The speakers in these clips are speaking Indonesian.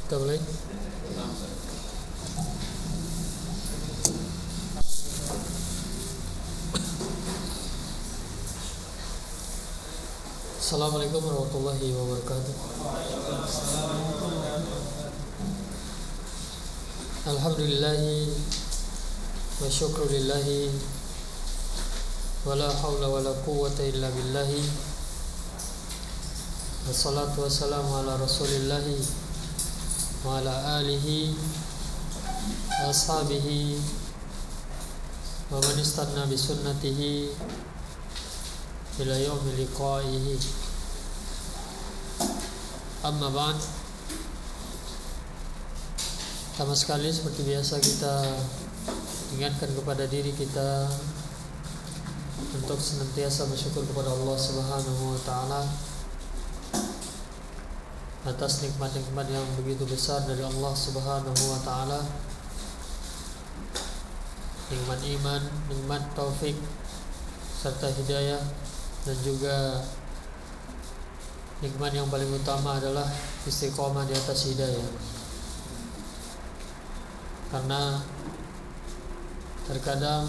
Kita mulai. Assalamualaikum warahmatullahi wabarakatuh. Alhamdulillahi wa syukrulillahi wa la hawla wa la quwwata illa billahi. Wassalatu wassalamu ala rasulillahi wa ala alihi wa ashabihi wa man istanna bi sunnatihi ila yaumil liqa'ihi. Amma ba'd. Sama sekali seperti biasa kita ingatkan kepada diri kita untuk senantiasa bersyukur kepada Allah Subhanahu wa taala atas nikmat-nikmat yang begitu besar dari Allah Subhanahu wa taala. Nikmat iman, nikmat taufik serta hidayah, dan juga nikmat yang paling utama adalah istiqomah di atas hidayah. Karena terkadang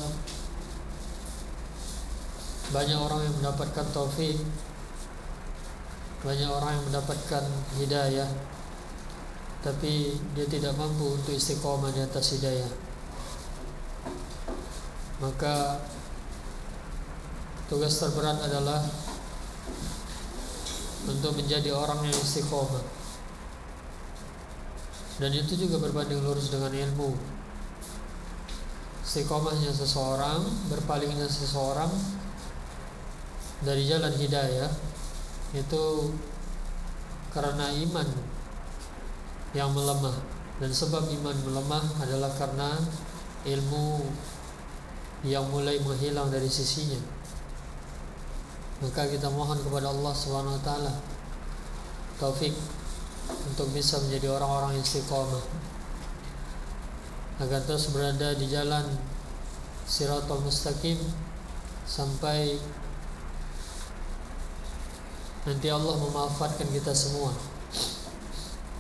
banyak orang yang mendapatkan taufik, banyak orang yang mendapatkan hidayah, tapi dia tidak mampu untuk istiqomah di atas hidayah. Maka tugas terberat adalah untuk menjadi orang yang istiqomah. Dan itu juga berbanding lurus dengan ilmu. Istiqomahnya seseorang, berpalingnya seseorang dari jalan hidayah itu karena iman yang melemah. Dan sebab iman melemah adalah karena ilmu yang mulai menghilang dari sisinya. Maka kita mohon kepada Allah Subhanahu wa taala taufik untuk bisa menjadi orang-orang istiqomah, agar terus berada di jalan Shiratal Mustaqim sampai nanti Allah memaafkan kita semua.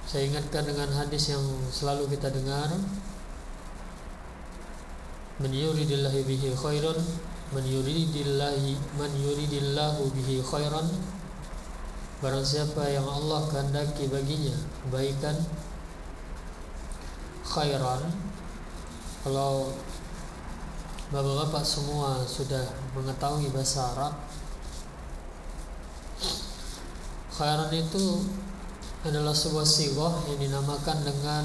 Saya ingatkan dengan hadis yang selalu kita dengar, man yuridillahi bihi khairan, man yuridillahu bihi khairan, barang siapa yang Allah kehendaki baginya kebaikan, khairan, kalau bapak-bapak semua sudah mengetahui bahasa Arab, khairan itu adalah sebuah sighah yang dinamakan dengan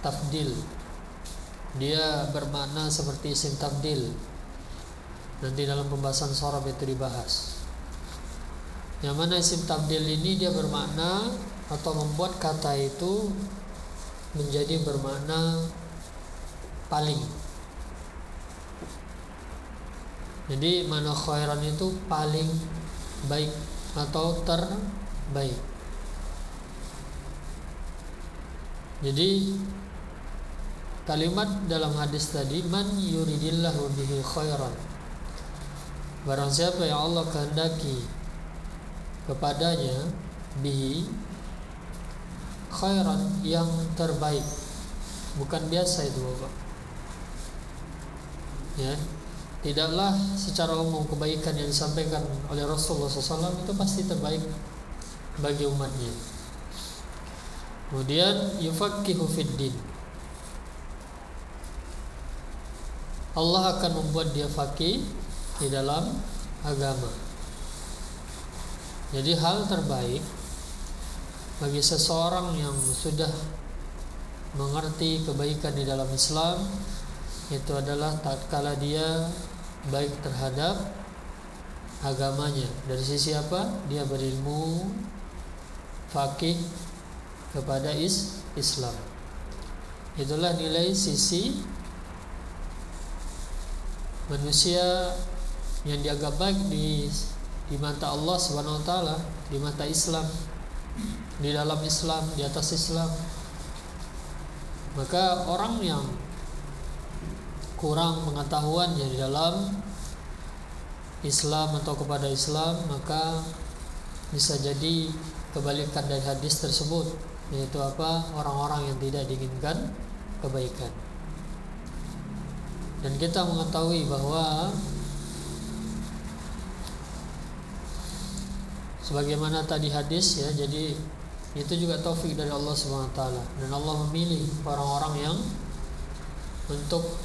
tafdil. Dia bermakna seperti isim tafdil. Nanti dalam pembahasan sharab itu dibahas. Yang mana isim tabdil ini dia bermakna atau membuat kata itu menjadi bermakna paling. Jadi makna khairan itu paling baik atau terbaik. Jadi kalimat dalam hadis tadi, man yuridillahu bihi khairan, barang siapa yang Allah kehendaki kepadanya bihi khairan, yang terbaik. Bukan biasa itu Bapak ya. Tidaklah secara umum kebaikan yang disampaikan oleh Rasulullah SAW itu pasti terbaik bagi umatnya. Kemudian yufaqihu fid din, Allah akan membuat dia faqih di dalam agama. Jadi hal terbaik bagi seseorang yang sudah mengerti kebaikan di dalam Islam itu adalah tatkala dia baik terhadap agamanya. Dari sisi apa? Dia berilmu, faqih kepada Islam. Itulah nilai sisi manusia yang dianggap baik di mata Allah Subhanahu wa taala, di mata Islam, di dalam Islam, di atas Islam. Maka orang yang kurang pengetahuannya di dalam Islam atau kepada Islam, maka bisa jadi kebalikan dari hadis tersebut. yaitu apa? Orang-orang yang tidak diinginkan kebaikan. Dan kita mengetahui bahwa sebagaimana tadi hadis ya, jadi itu juga taufik dari Allah Subhanahu wa taala, dan Allah memilih orang-orang yang untuk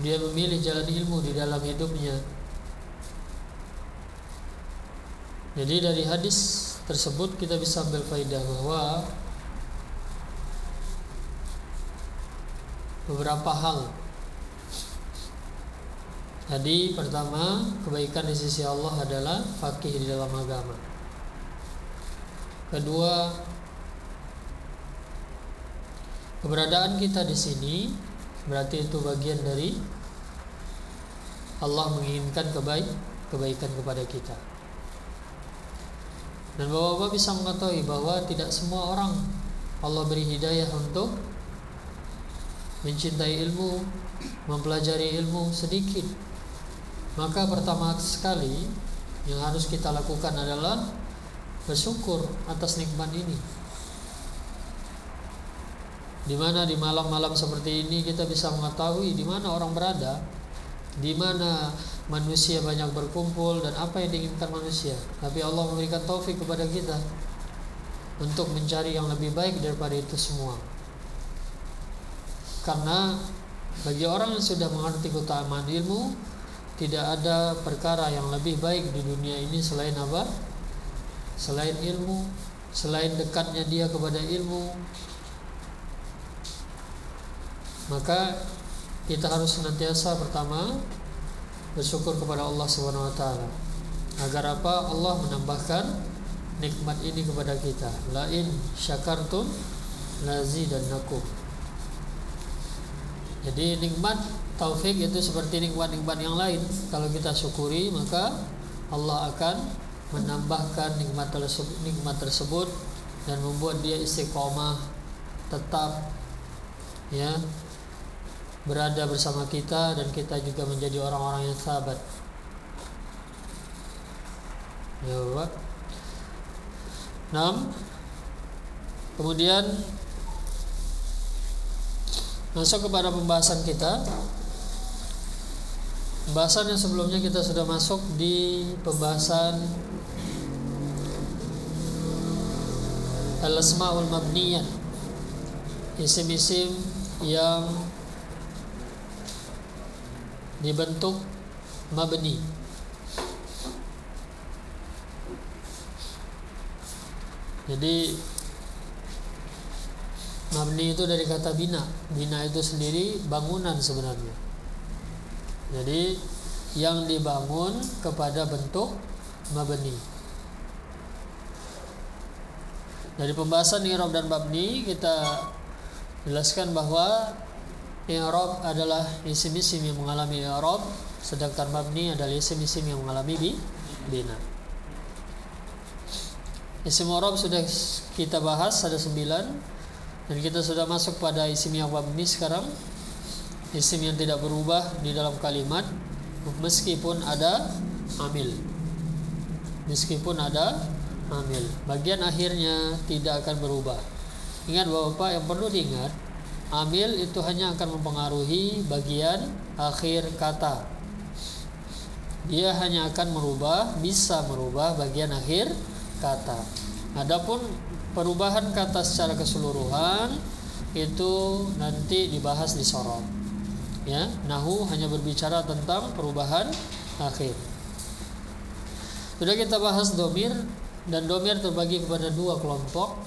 dia memilih jalan ilmu di dalam hidupnya. Jadi dari hadis tersebut kita bisa ambil faedah bahwa beberapa hal. Jadi pertama, kebaikan di sisi Allah adalah faqih di dalam agama. Kedua, keberadaan kita di sini berarti itu bagian dari Allah menginginkan kebaikan kepada kita. Dan bapak-bapak bisa mengetahui bahwa tidak semua orang Allah beri hidayah untuk mencintai ilmu, mempelajari ilmu sedikit. Maka pertama sekali yang harus kita lakukan adalah bersyukur atas nikmat ini. Di mana di malam-malam seperti ini kita bisa mengetahui di mana orang berada, di mana manusia banyak berkumpul dan apa yang diinginkan manusia. Tapi Allah memberikan taufik kepada kita untuk mencari yang lebih baik daripada itu semua. Karena bagi orang yang sudah mengerti keutamaan ilmu, tidak ada perkara yang lebih baik di dunia ini selain apa? Selain ilmu, selain dekatnya dia kepada ilmu. Maka kita harus senantiasa pertama bersyukur kepada Allah Subhanahu wa taala. Agar apa? Allah menambahkan nikmat ini kepada kita. La in syakartum lazidannakum. Jadi nikmat taufik itu seperti nikmat-nikmat yang lain. Kalau kita syukuri, maka Allah akan menambahkan nikmat tersebut dan membuat dia istiqomah, tetap ya berada bersama kita, dan kita juga menjadi orang-orang yang sahabat. Ya, Bapak. 6. Kemudian masuk kepada pembahasan kita. Pembahasan yang sebelumnya kita sudah masuk di pembahasan al-asma'ul mabniyah, isim-isim yang dibentuk mabni. Jadi mabni itu dari kata bina. Bina itu sendiri bangunan sebenarnya. Jadi yang dibangun kepada bentuk mabni. Dari pembahasan i'rab dan mabni kita jelaskan bahwa i'rab adalah isim-isim yang mengalami i'rab, sedangkan mabni adalah isim-isim yang mengalami bina. Isim i'rab sudah kita bahas, ada 9, dan kita sudah masuk pada isim yang mabni sekarang. Isim yang tidak berubah di dalam kalimat meskipun ada amil. Meskipun ada amil, bagian akhirnya tidak akan berubah. Ingat Bapak, yang perlu diingat, amil itu hanya akan mempengaruhi bagian akhir kata. Dia hanya akan bisa merubah bagian akhir kata. Adapun perubahan kata secara keseluruhan itu nanti dibahas di sorot. Ya, Nahwu hanya berbicara tentang perubahan akhir. Sudah kita bahas domir, dan domir terbagi kepada 2 kelompok.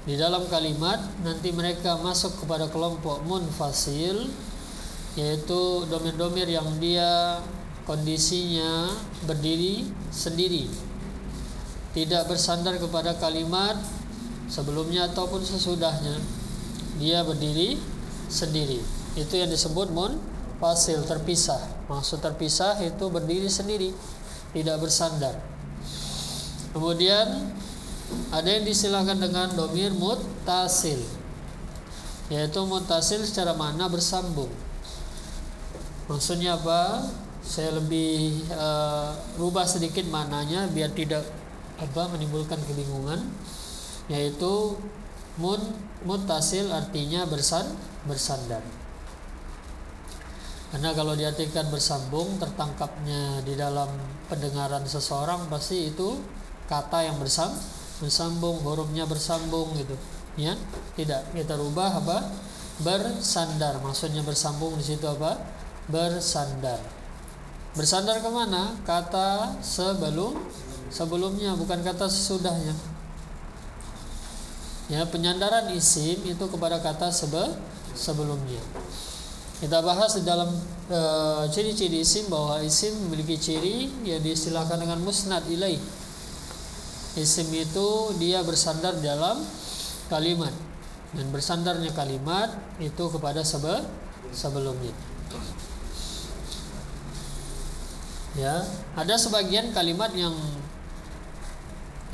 Di dalam kalimat nanti mereka masuk kepada kelompok munfasil, yaitu domir-domir yang dia kondisinya berdiri sendiri, tidak bersandar kepada kalimat sebelumnya ataupun sesudahnya. Dia berdiri sendiri. Itu yang disebut munfasil, terpisah. Maksud terpisah itu berdiri sendiri, tidak bersandar. Kemudian ada yang disilahkan dengan domir muttasil, yaitu muttasil secara makna bersambung. Maksudnya apa? Saya lebih rubah sedikit maknanya biar tidak menimbulkan kebingungan, yaitu muttasil artinya bersandar. Karena kalau diartikan bersambung, tertangkapnya di dalam pendengaran seseorang pasti itu kata yang bersambung, hurufnya bersambung gitu, ya. Tidak, kita rubah bersandar. Maksudnya bersambung di situ bersandar. Bersandar kemana? Kata sebelumnya, bukan kata sesudahnya. Ya, penyandaran isim itu kepada kata sebelumnya. Kita bahas di dalam ciri-ciri isim, bahwa isim memiliki ciri yang diistilahkan dengan musnad ilaih. Isim itu dia bersandar dalam kalimat, dan bersandarnya kalimat itu kepada sebelumnya. Ya, ada sebagian kalimat yang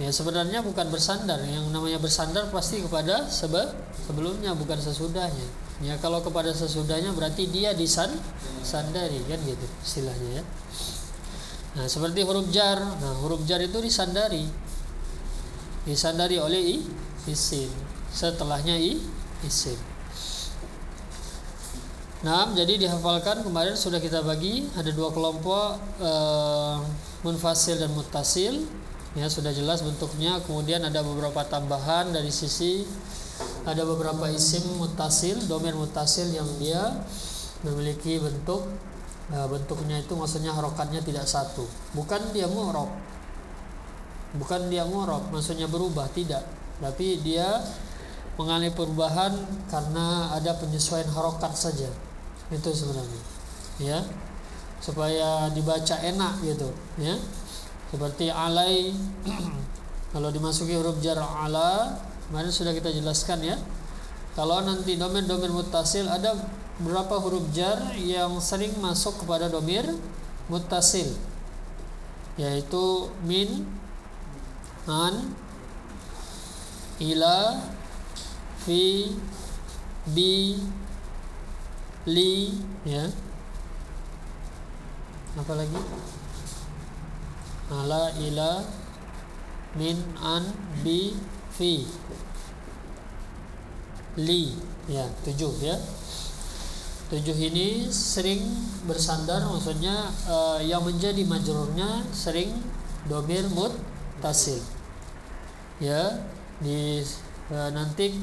sebenarnya bukan bersandar. Yang namanya bersandar pasti kepada sebelumnya, bukan sesudahnya. Ya, kalau kepada sesudahnya berarti dia disandari, kan gitu istilahnya, ya. Nah, seperti huruf jar. Nah, huruf jar itu disandari oleh isim. Setelahnya isim. Nah, jadi dihafalkan. Kemarin sudah kita bagi ada dua kelompok, munfasil dan muttasil. Ya, sudah jelas bentuknya. Kemudian ada beberapa tambahan dari sisi ada beberapa isim muttasil, domir muttasil yang dia memiliki bentuknya itu maksudnya harokatnya tidak satu. Bukan dia mu'rab, maksudnya berubah, tidak. Tapi dia mengalami perubahan karena ada penyesuaian harokat saja. Itu sebenarnya, ya, supaya dibaca enak gitu, ya. Seperti alai kalau dimasuki huruf jar ala, kemarin sudah kita jelaskan, ya. Kalau nanti domir muttasil, ada berapa huruf jar yang sering masuk kepada domir muttasil, yaitu min, an, ila, fi, bi, li, ya. Apa lagi? Ala, ila, min, an, bi, fi, li, ya, 7, ya. 7 ini sering bersandar, maksudnya yang menjadi majrurnya sering domir muttasil, ya. Di nanti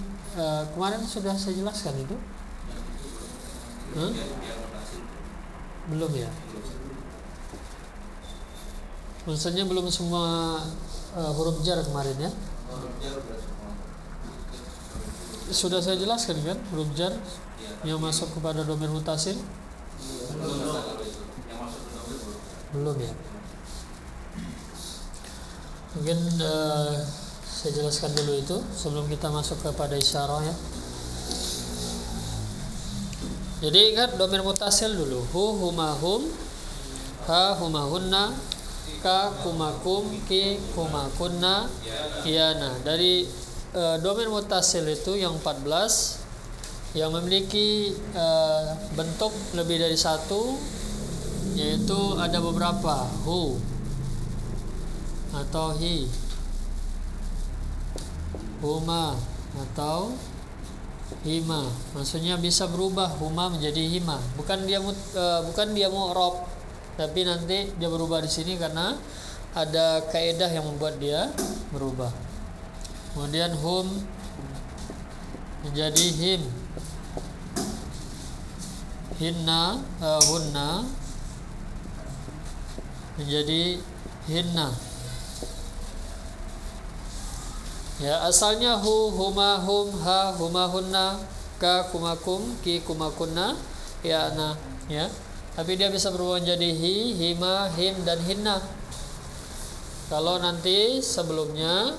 kemarin sudah saya jelaskan itu. Belum, ya. Maksudnya belum semua huruf jar kemarin, ya. Sudah saya jelaskan kan huruf jar yang masuk kepada domir muttasil? Belum, ya. Mungkin saya jelaskan dulu itu sebelum kita masuk kepada isyarah, ya. Jadi ingat domir muttasil dulu. Hu, huma, hum, ha, huma, hunna, ka, kumakum, ki, kumakunna, yana. Dari domir muttasil itu yang 14 yang memiliki bentuk lebih dari satu, yaitu ada beberapa, hu atau hi, huma atau hima. Maksudnya bisa berubah huma menjadi hima. Bukan dia mu'rab, tapi nanti dia berubah di sini karena ada kaidah yang membuat dia berubah. Kemudian hum menjadi him, hinna, hunna menjadi hinna. Ya, asalnya hu, huma, hum, ha, huma, hunna, ka, kumakum, ki, kumakunna, ya, na, ya. Tapi dia bisa berubah menjadi hi, hima, him, dan hinna. Kalau nanti sebelumnya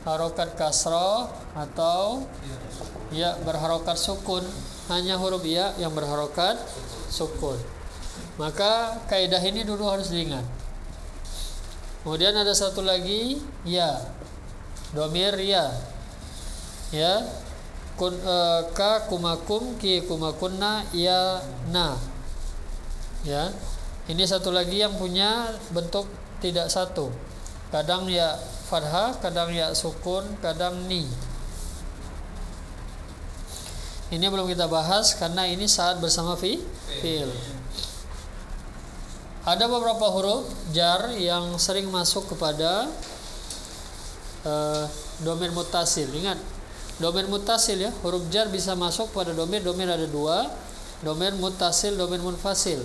harokat kasroh atau ya berharokat sukun, hanya huruf ya yang berharokat sukun, maka kaidah ini dulu harus diingat. Kemudian ada satu lagi, ya, domir ya, ya, ka, kumakum, ki, kumakunna, ya, na, ya. Ini satu lagi yang punya bentuk tidak satu, Kadang ya fathah, kadang ya sukun, kadang ni. Ini belum kita bahas karena ini saat bersama fi'il. Ada beberapa huruf jar yang sering masuk kepada domir muttasil. Ingat, domir muttasil ya, huruf jar bisa masuk pada domir. Domir ada dua, domir muttasil, domir munfasil.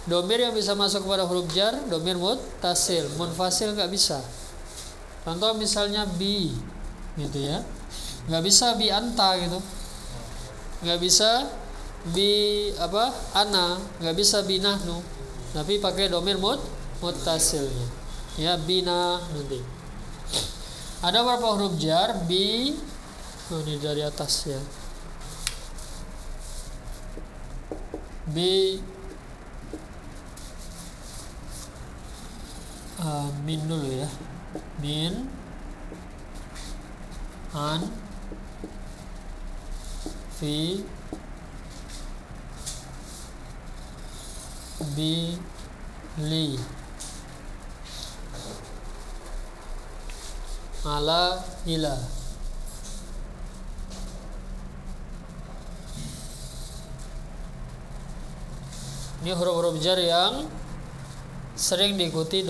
Domir yang bisa masuk kepada huruf jar, domir muttasil. Munfasil nggak bisa. Contoh misalnya bi, gitu ya, nggak bisa bi anta gitu, nggak bisa bi apa ana, nggak bisa bi nahnu, tapi pakai domir muttasilnya. Ya, bina nanti. Ada beberapa huruf jar bi, ini dari atas ya. Bi min dulu ya. Min, an, fi, bi, li, ala, ila. Ini huruf-huruf jar yang sering diikuti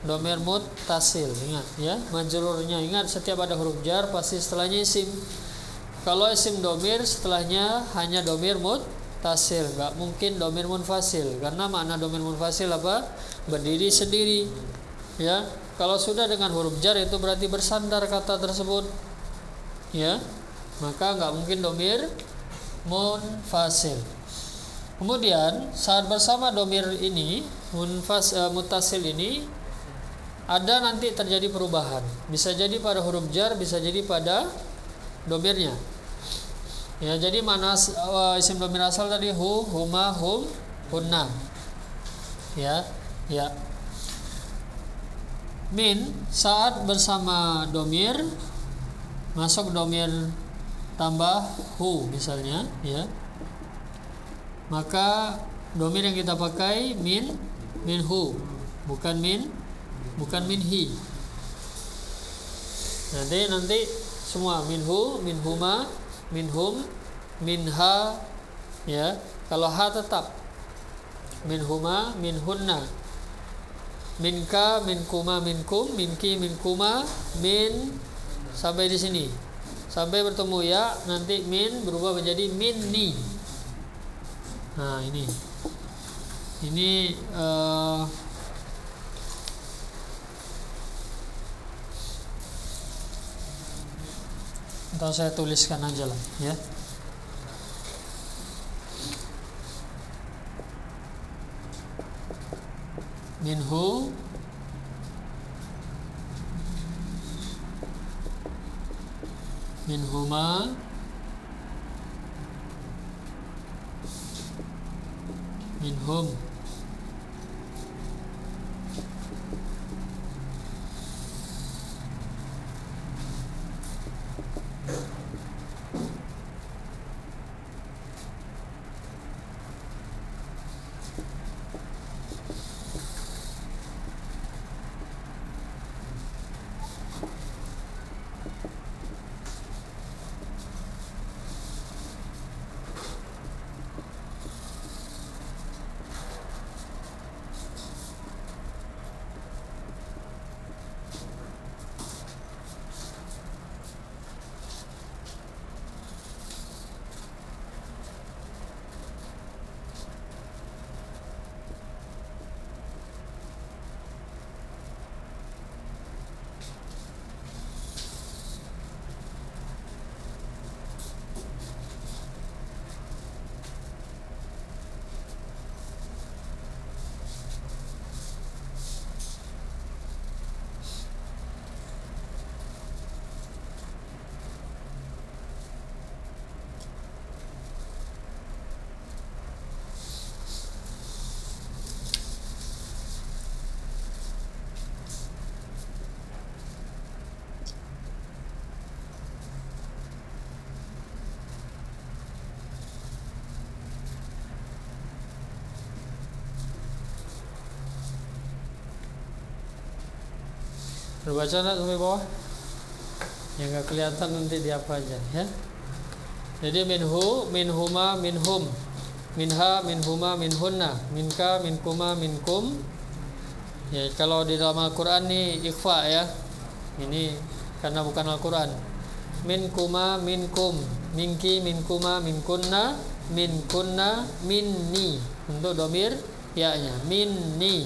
domir muttasil. Ingat ya, majrurnya. Ingat, setiap ada huruf jar pasti setelahnya isim. Kalau isim domir setelahnya hanya domir muttasil, nggak mungkin domir munfasil. Karena makna domir munfasil apa? Berdiri sendiri. Ya, kalau sudah dengan huruf jar itu berarti bersandar kata tersebut. Ya, maka nggak mungkin domir munfasil. Kemudian saat bersama domir ini muttasil ini ada nanti terjadi perubahan. Bisa jadi pada huruf jar, bisa jadi pada domirnya. Ya, jadi mana isim domir asal tadi hu, huma, hum, hunna. Ya, ya. Min saat bersama domir masuk domir tambah hu misalnya, ya. Maka domir yang kita pakai min hu, bukan min hi. Nanti semua minhu, minhuma, minhum, minha, ya. Kalau ha tetap minhuma, minhunna, minka, minkuma, minkum, minki, minkuma, min sampai di sini. Sampai bertemu ya, nanti min berubah menjadi minni. Nah, ini atau saya tuliskan aja lah ya. Minhu, minhuma, minhum. Terbaca enggak sampai bawah? Yang enggak kelihatan nanti di apa aja ya. Jadi minhu, minhuma, minhum, minha, minhuma, minhunna, minka, minkuma, minkum. Ya, kalau di dalam Al-Qur'an nih ikhfa ya. Ini karena bukan Al-Qur'an. Minkuma, minkum, minki, minkuma, minkunna, minkunna, minni. Untuk domir ya-nya, minni.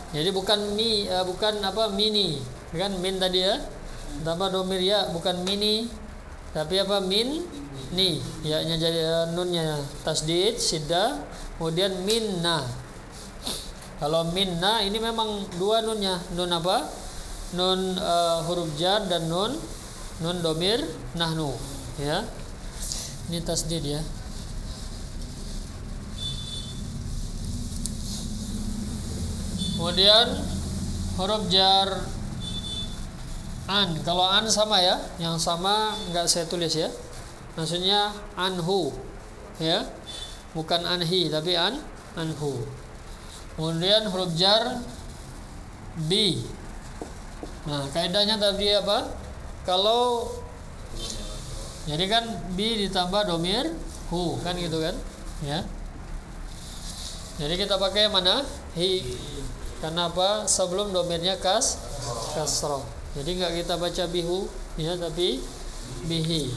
Jadi bukan mini, kan min tadi ya. Tambah domir ya, bukan mini. Tapi apa min ni, ya-nya jadi nunnya tasdid syiddah, kemudian minna. Kalau minna ini memang dua nunnya, nun apa? Nun huruf jar dan nun domir nahnu, ya. Ini tasdid ya. Kemudian huruf jar an, kalau an sama ya, yang sama enggak saya tulis ya. Maksudnya anhu, ya, bukan anhi tapi anhu. Kemudian huruf jar bi. Nah, kaidahnya tadi apa? Kalau jadi kan bi ditambah domir hu, kan gitu kan, ya. Jadi kita pakai mana? Hi. Karena apa? Sebelum domirnya kasroh. Jadi enggak kita baca bihu ya, tapi bihi.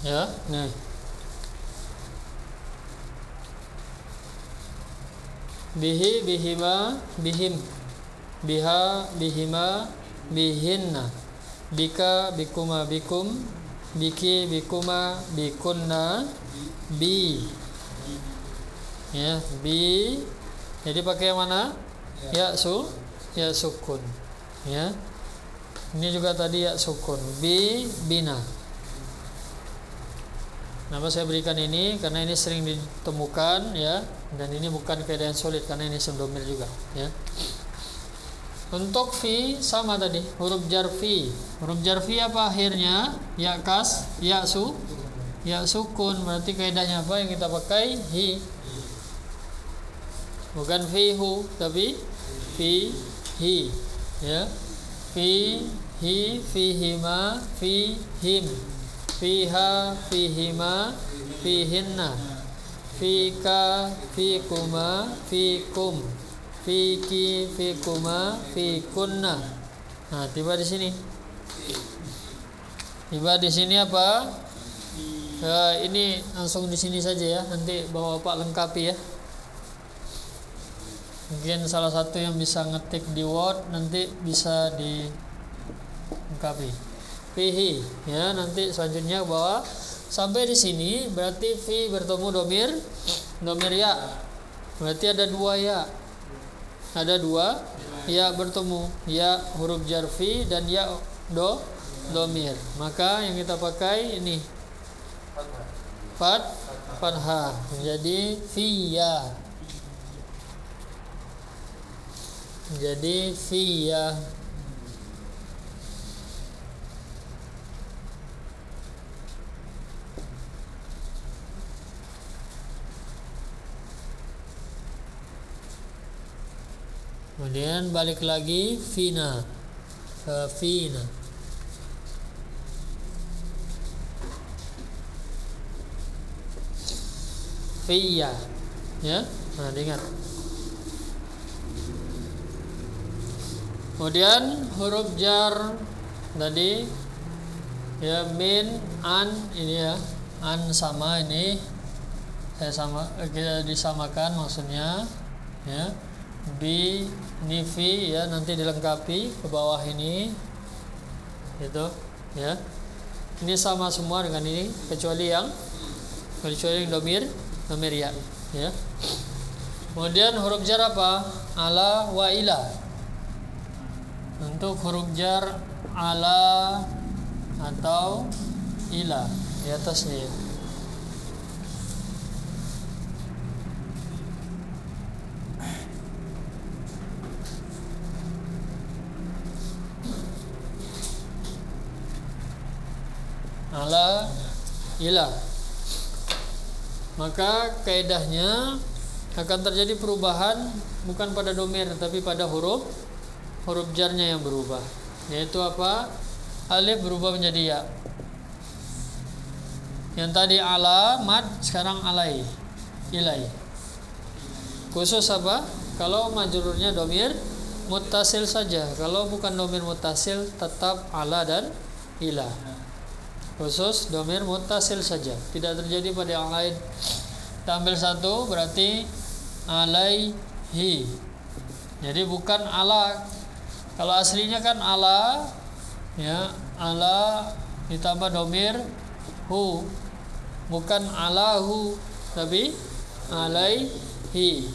Ya, nih. Bihi, bihima, bihim, biha, bihima, bihinna, bika, bikuma, bikum, biki, bikuma, bikunna, bi. Ya, bi. Jadi pakai yang mana? Ya sukun. Ya. Ini juga tadi ya sukun. Bi, bina. Kenapa saya berikan ini? Karena ini sering ditemukan ya, dan ini bukan kaidah yang sulit karena ini domir juga ya. Untuk fi sama tadi, huruf jar fi. Huruf jar fi apa akhirnya? Ya kas, ya sukun. Berarti kaidahnya apa yang kita pakai? Hi. Bukan fihu, tapi fi hi ya. Fi hi, fihima, fihim, fiha, fihima, fihinna, fika, fikuma, fikum, fiki, fikuma, fikunna. Nah, tiba di sini. Tiba di sini apa? Ini langsung di sini saja ya. Nanti Bapak lengkapi ya. Mungkin salah satu yang bisa ngetik di Word nanti bisa dilengkapi. Fihi ya, nanti selanjutnya bahwa sampai di sini berarti fi bertemu domir ya, berarti ada dua ya, ya bertemu ya huruf jar fi dan ya domir, maka yang kita pakai ini fathah menjadi fiya, menjadi fiya. Kemudian balik lagi fina. Fina. Fiya. Ya. Nah, diingat. Kemudian huruf jar tadi ya, min, an, ini ya, an sama ini kita disamakan maksudnya ya, bi, nifi ya, nanti dilengkapi ke bawah ini itu ya, ini sama semua dengan ini kecuali yang domir ya ya. Kemudian huruf jar apa? Ala wa ila. Untuk huruf jar ala atau ila di atasnya. Ala ila. Maka kaidahnya akan terjadi perubahan bukan pada domir tapi pada huruf jarnya yang berubah, yaitu apa? Alif berubah menjadi ya. Yang tadi ala mad sekarang alai, ilai. Khusus apa? Kalau majrurnya domir muttasil saja. Kalau bukan domir muttasil tetap ala dan ila. Khusus domir muttasil saja, tidak terjadi pada yang lain. Kita ambil satu berarti alaihi. Jadi bukan ala. Kalau aslinya kan ala ya, ala ditambah domir hu, bukan alahu tapi alaihi.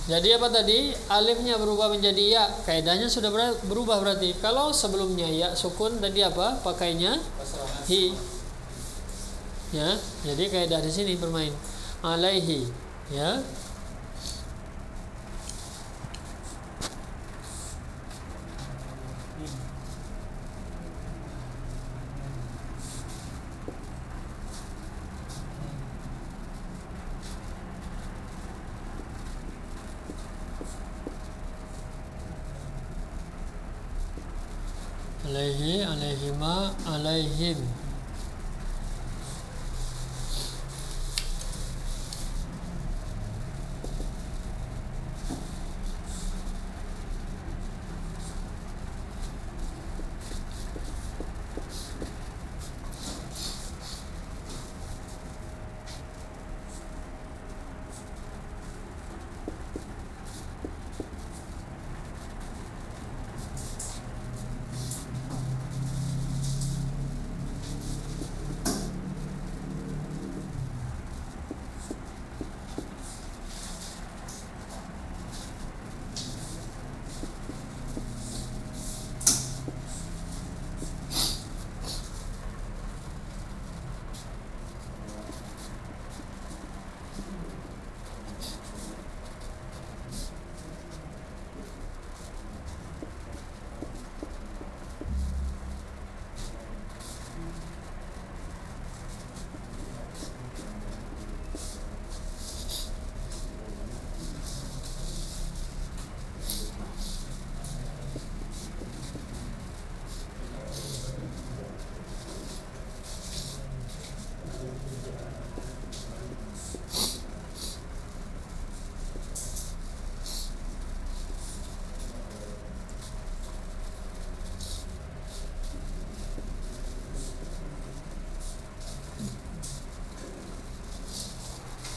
Jadi apa tadi? Alifnya berubah menjadi ya. Kaidahnya sudah berubah berarti. Kalau sebelumnya ya sukun tadi apa? Pakainya hi. Ya, jadi kaidah di sini bermain. Alaihi, ya. Alaihi, alaihima, alaihim.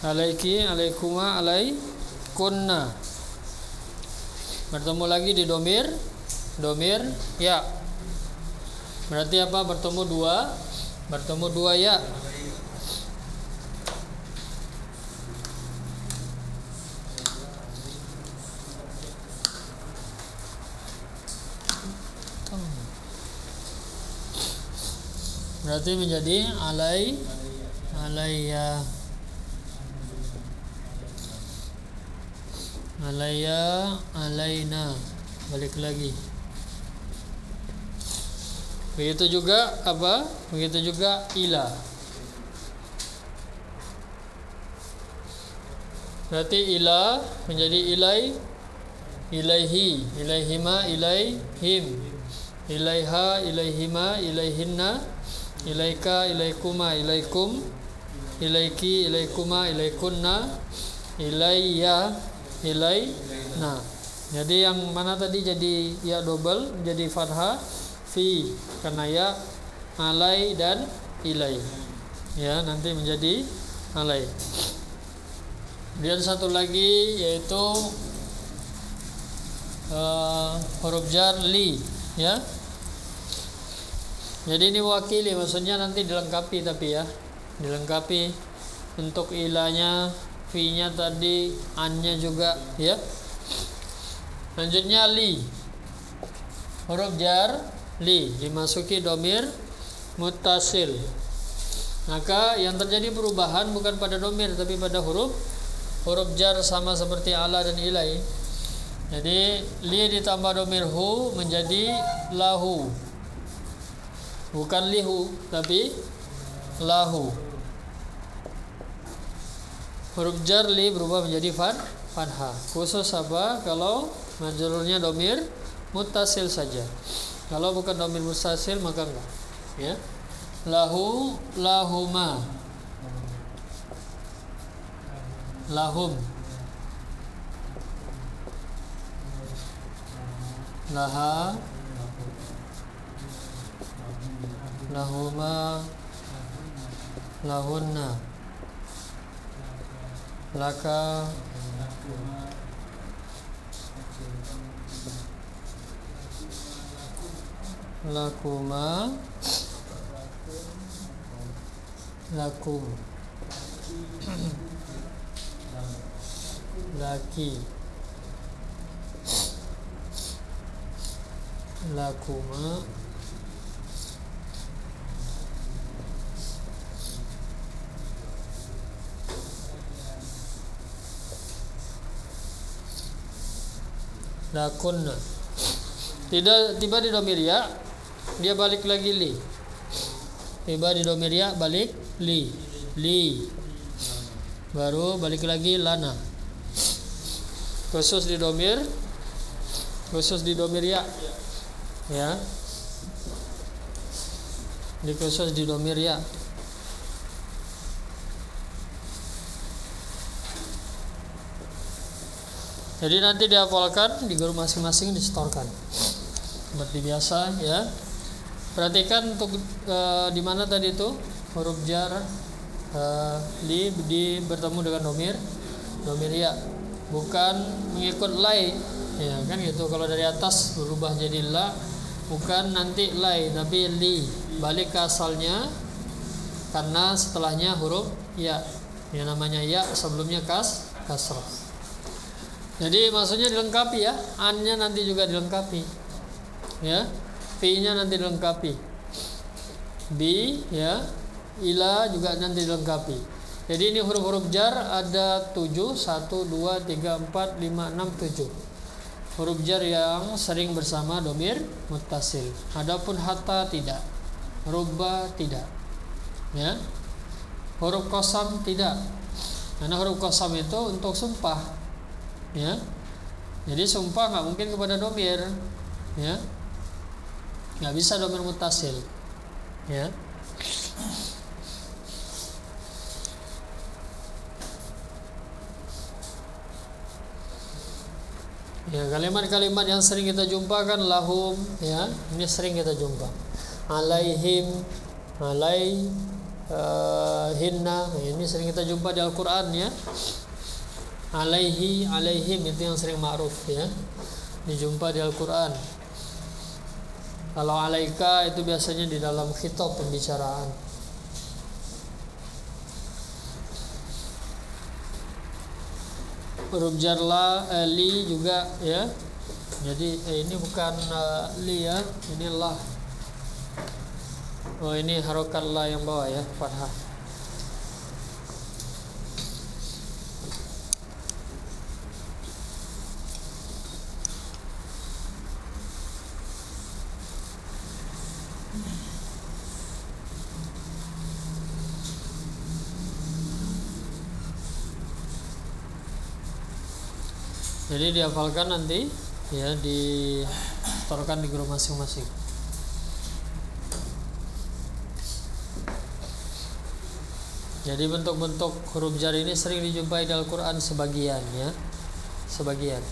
Alaiki, alaikuma, alaikunna. Bertemu lagi di domir ya. Berarti apa? Bertemu dua ya. Berarti menjadi alaiya, alaiya, alaina. Balik lagi. Begitu juga apa? Begitu juga ila. Berarti ila menjadi ilai, ilaihi, ilaihima, ilaihim, ilaiha, ilaihima, ilaihinna, ilaika, ilaikuma, ilaikum, ilaiki, ilaikuma, ilaikunna, ilayya, ilaina. Jadi yang mana tadi jadi ya double menjadi fathah, fi karena ya, alai dan ilai. Ya, nanti menjadi alai. Kemudian satu lagi yaitu huruf jar li, ya. Jadi ini wakili, maksudnya nanti dilengkapi, tapi ya dilengkapi untuk ilanya, fi-nya tadi, an-nya juga, ya. Selanjutnya li, huruf jar li dimasuki domir muttasil. Maka yang terjadi perubahan bukan pada domir tapi pada huruf jar, sama seperti ala dan ilai. Jadi li ditambah domir hu menjadi lahu, bukan lihu tapi lahu. Huruf jar li berubah menjadi fathah. Khusus apa? Kalau majrurnya domir muttasil saja. Kalau bukan domir muttasil maka enggak. Ya. Lahu, lahuma, lahum, laha, lahuma, lahunna, laka, lakuma, lakum, laki, lakuma, lakunna. Tidak tiba di domir ya, dia balik lagi li. Tiba di domir ya, balik li, baru balik lagi lana. Khusus di domir ya, ya. Di khusus di domir ya. Jadi nanti dihafalkan di guru masing-masing, disetorkan seperti biasa, ya. Perhatikan untuk di mana tadi itu huruf jar li bertemu dengan domir ya, bukan mengikut lai, ya kan gitu. Kalau dari atas berubah jadi la, bukan nanti lai tapi li, balik ke asalnya karena setelahnya huruf ya, yang namanya ya sebelumnya kasrah. Jadi maksudnya dilengkapi ya, an-nya nanti juga dilengkapi, ya. Fi-nya nanti dilengkapi, bi, ya, ila juga nanti dilengkapi. Jadi ini huruf-huruf jar ada 7, 1, 2, 3, 4, 5, 6, 7 huruf jar yang sering bersama domir muttasil. Adapun hatta tidak, rubba tidak, ya. Huruf qasam tidak, karena huruf qasam itu untuk sumpah, ya. Jadi sumpah nggak mungkin kepada domir, ya. Nggak bisa domir muttasil, ya. Ya, kalimat-kalimat yang sering kita jumpa kan lahum, ya. Ini sering kita jumpa. Alaihim, hinna, ini sering kita jumpa di Al-Qur'an, ya. Alaihi, alaihim itu yang sering ma'ruf, ya. Dijumpa di Al-Qur'an. Kalau alaika itu biasanya di dalam khitab pembicaraan. Huruf jar la, li juga, ya. Jadi ini bukan li, ya, ini la. Oh, ini harokat la yang bawah, ya, fathah. Jadi dihafalkan nanti ya, disetorkan di grup masing-masing. Jadi bentuk-bentuk huruf jar ini sering dijumpai di Al-Quran sebagian ya, sebagian.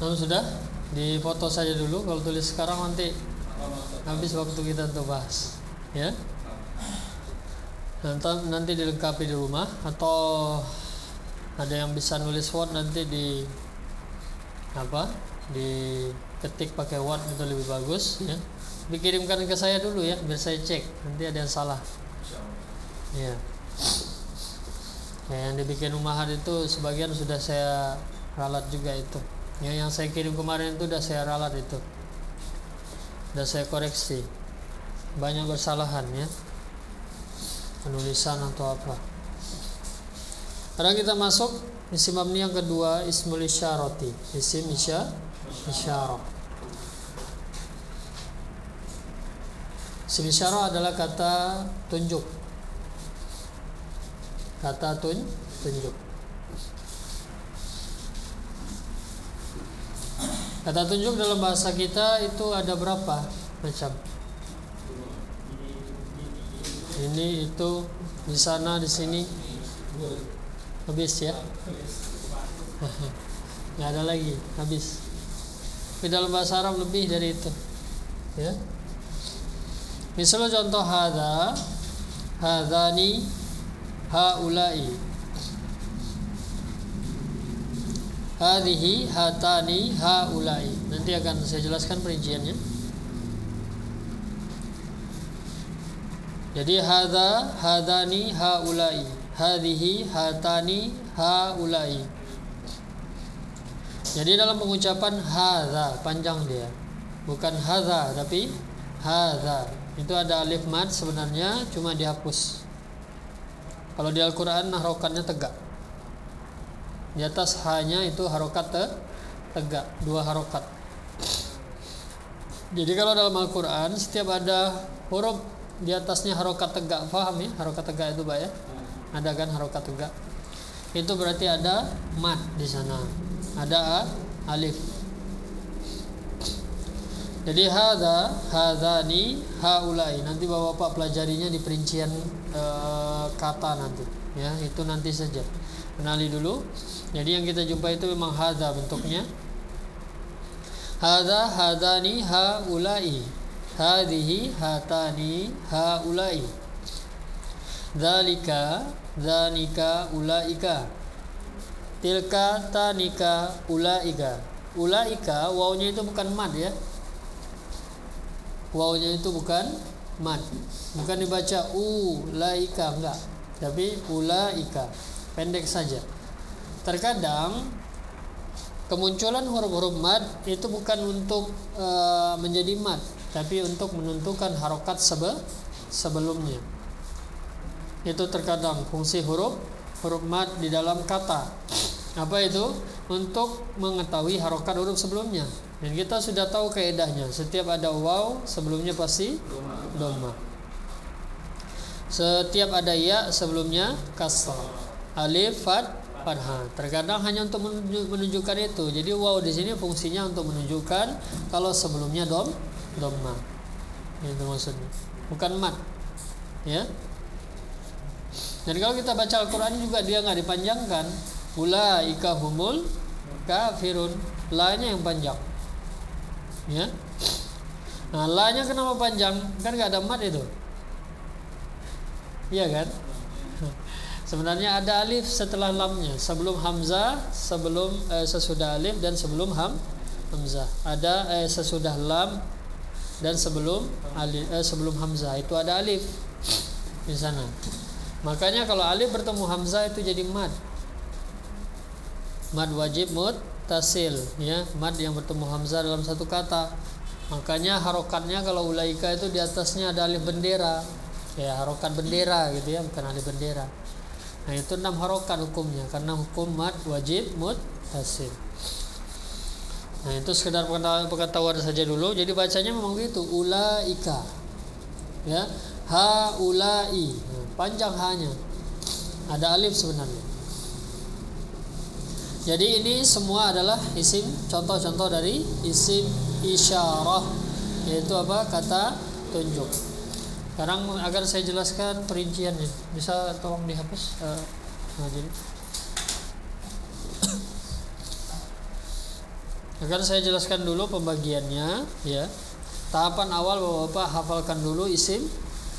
Nah, sudah difoto saja dulu. Kalau tulis sekarang nanti habis waktu kita untuk bahas ya. Nanti dilengkapi di rumah, atau ada yang bisa nulis Word nanti diketik pakai Word, itu lebih bagus ya. Dikirimkan ke saya dulu ya, biar saya cek, nanti ada yang salah ya. Yang dibikin Ummahat itu sebagian sudah saya ralat juga itu. Yang saya kirim kemarin itu udah saya ralat itu, udah saya koreksi, banyak kesalahan ya, penulisan atau apa. Sekarang kita masuk isim mabni yang kedua, ismul isyarati, isim isyarah. Isim isyarah adalah kata tunjuk, kata tunjuk. Kata tunjuk dalam bahasa kita itu ada berapa macam? Ini, itu, di sana, di sini. Habis ya? Nggak ada lagi, habis. Di dalam bahasa Arab lebih dari itu ya. Misalnya contoh hadza, hadzani, haula'i, hadhihi, hatani, haulai. Nanti akan saya jelaskan perinciannya. Jadi hadza, hadani, haulai, hadhihi, hatani, haulai. Jadi dalam pengucapan hadza panjang dia, bukan hadza tapi hadza. Itu ada alif mad sebenarnya, cuma dihapus. Kalau di Al-Quran harokatnya tegak. Di atas hanya itu harokat tegak, 2 harokat. Jadi kalau dalam Al-Quran setiap ada huruf di atasnya harokat tegak, paham ya? Harokat tegak itu Pak ya? Ada kan harokat tegak? Itu berarti ada mad di sana, ada alif. Jadi hadza, hadzani, haulai. Nanti Bapak pelajarinya di perincian kata nanti ya, itu nanti saja. Kenali dulu. Jadi yang kita jumpa itu memang hadza bentuknya. Hadza, hadzani, haulai. Hadhihi, hatani, haulai. Dzalika, dzanika, ulaika. Tilka, tanika, ulaika. Ulaika, wawnya itu bukan mad ya. Wawnya itu bukan mad. Bukan dibaca ulaika, enggak. Tapi ulaika. Pendek saja. Terkadang kemunculan huruf-huruf mad itu bukan untuk menjadi mad, tapi untuk menentukan harokat sebelumnya. Itu terkadang fungsi huruf mad di dalam kata. Apa itu? Untuk mengetahui harokat huruf sebelumnya. Dan kita sudah tahu kaedahnya. Setiap ada waw sebelumnya pasti dhamma. Setiap ada ya sebelumnya kasrah. Alif, fathah. Terkadang hanya untuk menunjukkan itu. Jadi waw di sini fungsinya untuk menunjukkan kalau sebelumnya dhamma. Itu maksudnya. Bukan mat. Ya. Dan kalau kita baca Al-Quran juga dia nggak dipanjangkan. Ulaika humul kafirun. La-nya yang panjang. Ya. Nah, la-nya kenapa panjang? Kan nggak ada mat itu. Iya kan? Sebenarnya ada alif setelah lamnya, sebelum hamzah, sebelum sesudah alif dan sebelum hamzah. Ada sesudah lam dan sebelum alif, sebelum hamzah itu ada alif di sana. Makanya kalau alif bertemu hamzah itu jadi mad. Mad wajib muttasil, ya, mad yang bertemu hamzah dalam satu kata. Makanya harokatnya kalau ulaika itu di atasnya ada alif bendera. Ya, harokat bendera gitu ya, bukan alif bendera. Nah, itu 6 harokat hukumnya karena hukum mad wajib muttasil. Nah, itu sekedar pengetahuan saja dulu. Jadi bacanya memang gitu, ulaika. Ya, haulai. Nah, panjang hanya. Ada alif sebenarnya. Jadi ini semua adalah isim, contoh-contoh dari isim isyarah, yaitu apa? Kata tunjuk. Sekarang agar saya jelaskan perinciannya. Bisa tolong dihapus? Jadi akan saya jelaskan dulu pembagiannya, ya. Tahapan awal Bapak hafalkan dulu isim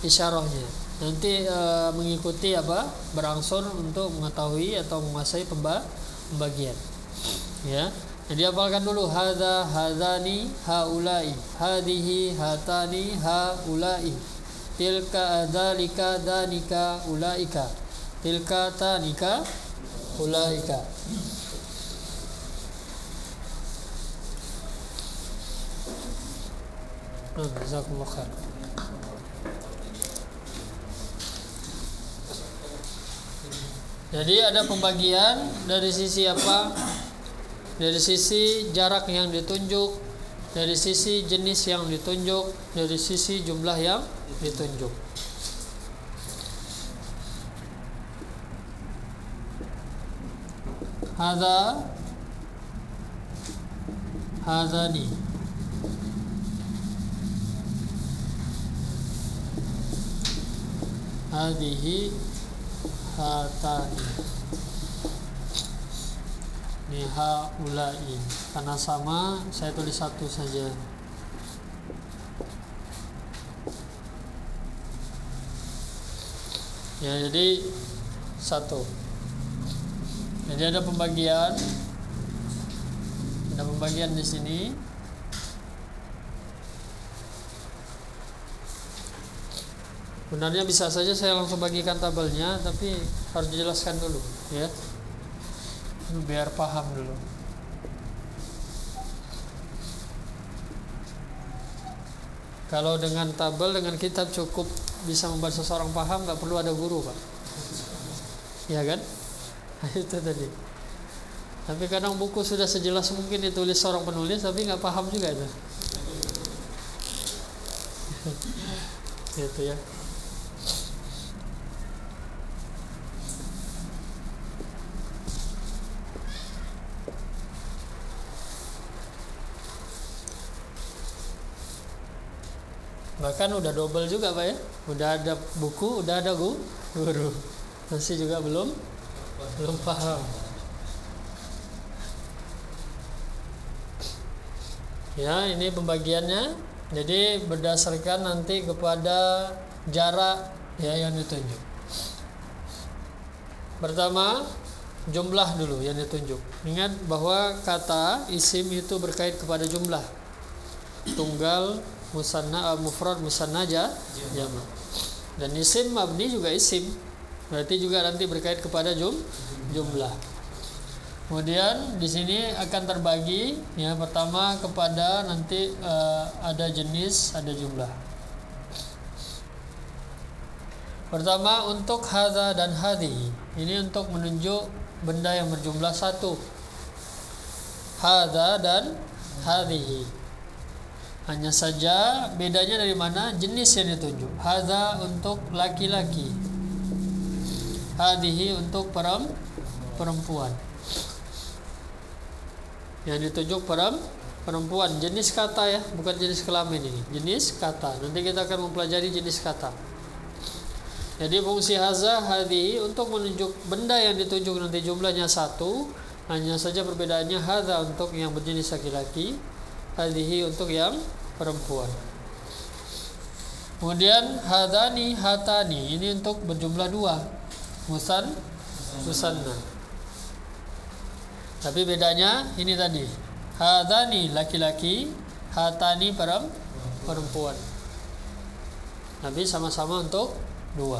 isyarahnya. Nanti mengikuti berangsur untuk mengetahui atau menguasai pembagian. Ya. Jadi hafalkan dulu hadza, hadzani, haulai, hadhihi, hatani, haulai. Tilka, dzalika, danika, ulaika. Tilka, tanika, ulaika. Jazakumullah khair. Jadi ada pembagian dari sisi apa? Dari sisi jarak yang ditunjuk, dari sisi jenis yang ditunjuk, dari sisi jumlah yang ditunjuk. Hadza, hadzani. Hadhihi, hatani. Ini haulai. Karena sama, saya tulis satu saja. Ya, jadi satu. Jadi ada pembagian. Ada pembagian di sini. Sebenarnya bisa saja saya langsung bagikan tabelnya, tapi harus dijelaskan dulu, ya. Biar paham dulu. Kalau dengan tabel, dengan kitab cukup bisa membuat seseorang paham, nggak perlu ada guru, Pak. Ya kan? Itu tadi. Tapi kadang buku sudah sejelas mungkin ditulis seorang penulis, tapi nggak paham juga itu. Gitu ya. Bahkan udah double juga Pak ya. Udah ada buku, udah ada guru. Masih juga belum paham. Ya, ini pembagiannya. Jadi berdasarkan nanti kepada jarak ya yang ditunjuk. Pertama, jumlah dulu yang ditunjuk. Ingat bahwa kata isim itu berkait kepada jumlah. Tunggal, musanna, mufrad, musanna, jamak. Dan isim mabni juga isim. Berarti juga nanti berkait kepada jumlah. Kemudian di sini akan terbagi ya, pertama kepada nanti ada jenis, ada jumlah. Pertama untuk hadza dan hadhi. Ini untuk menunjuk benda yang berjumlah satu. Hadza dan hadhihi. Hanya saja bedanya dari mana? Jenis yang ditunjuk. Hadza untuk laki-laki. Hadhihi untuk perempuan. Yang ditunjuk perempuan, jenis kata ya, bukan jenis kelamin ini. Jenis kata. Nanti kita akan mempelajari jenis kata. Jadi fungsi hadza, hadhihi untuk menunjuk benda yang ditunjuk nanti jumlahnya satu. Hanya saja perbedaannya hadza untuk yang berjenis laki-laki, hadhihi untuk yang perempuan. Kemudian hadani, hatani, ini untuk berjumlah dua. Musanna. Tapi bedanya ini tadi. Hadani laki-laki, hatani perempuan. Nabi sama-sama untuk 2.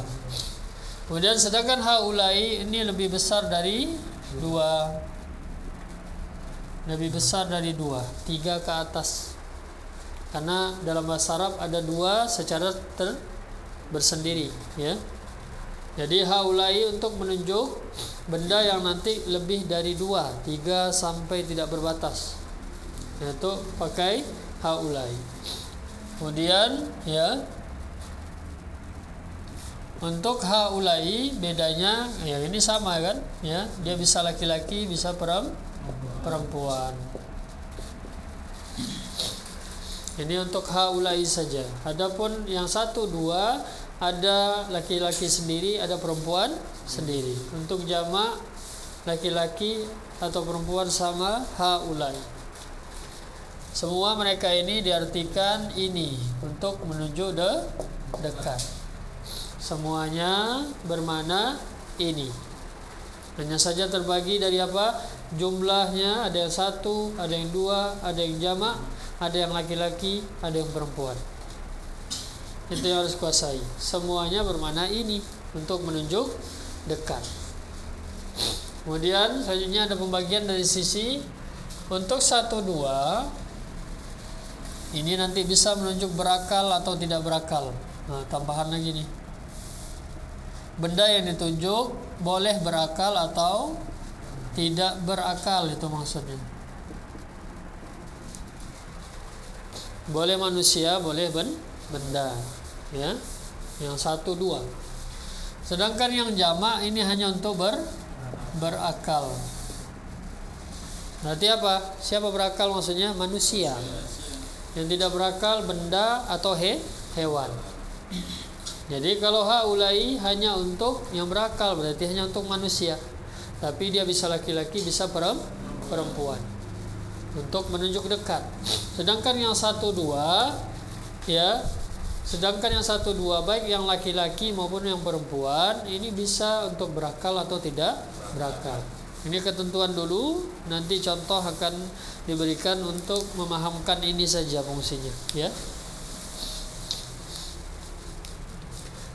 Kemudian sedangkan haulai ini lebih besar dari 2. Lebih besar dari 2, 3 ke atas. Karena dalam bahasa Arab ada 2 secara bersendiri, ya. Jadi haulai untuk menunjuk benda yang nanti lebih dari 2, 3 sampai tidak berbatas. Yaitu pakai haulai. Kemudian ya, untuk haulai bedanya ya ini sama kan, ya. Dia bisa laki-laki, bisa perempuan. Ini untuk haulai saja. Adapun yang 1, 2 ada laki-laki sendiri, ada perempuan sendiri. Untuk jamak laki-laki atau perempuan sama haulai. Semua mereka ini diartikan ini untuk menunjuk dekat. Semuanya bermakna ini. Hanya saja terbagi dari apa? Jumlahnya ada yang 1, ada yang 2, ada yang jamak, ada yang laki-laki, ada yang perempuan. Itu yang harus kuasai. Semuanya bermakna ini untuk menunjuk dekat. Kemudian selanjutnya ada pembagian dari sisi untuk 1, 2. Ini nanti bisa menunjuk berakal atau tidak berakal. Nah, tambahan lagi nih. Benda yang ditunjuk boleh berakal atau tidak berakal, itu maksudnya. Boleh manusia, boleh benda, ya. Yang 1, 2. Sedangkan yang jamak ini hanya untuk berakal. Berarti apa? Siapa berakal maksudnya? Manusia. Yang tidak berakal benda atau hewan. Jadi kalau haulai hanya untuk yang berakal, berarti hanya untuk manusia. Tapi dia bisa laki-laki, bisa perempuan. Untuk menunjuk dekat. Sedangkan yang 1, 2 ya, sedangkan yang 1, 2 baik yang laki-laki maupun yang perempuan ini bisa untuk berakal atau tidak berakal. Ini ketentuan dulu, nanti contoh akan diberikan untuk memahamkan ini saja fungsinya, ya.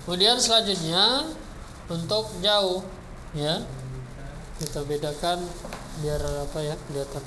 Kemudian selanjutnya untuk jauh, ya. Kita bedakan biar apa ya, kelihatan.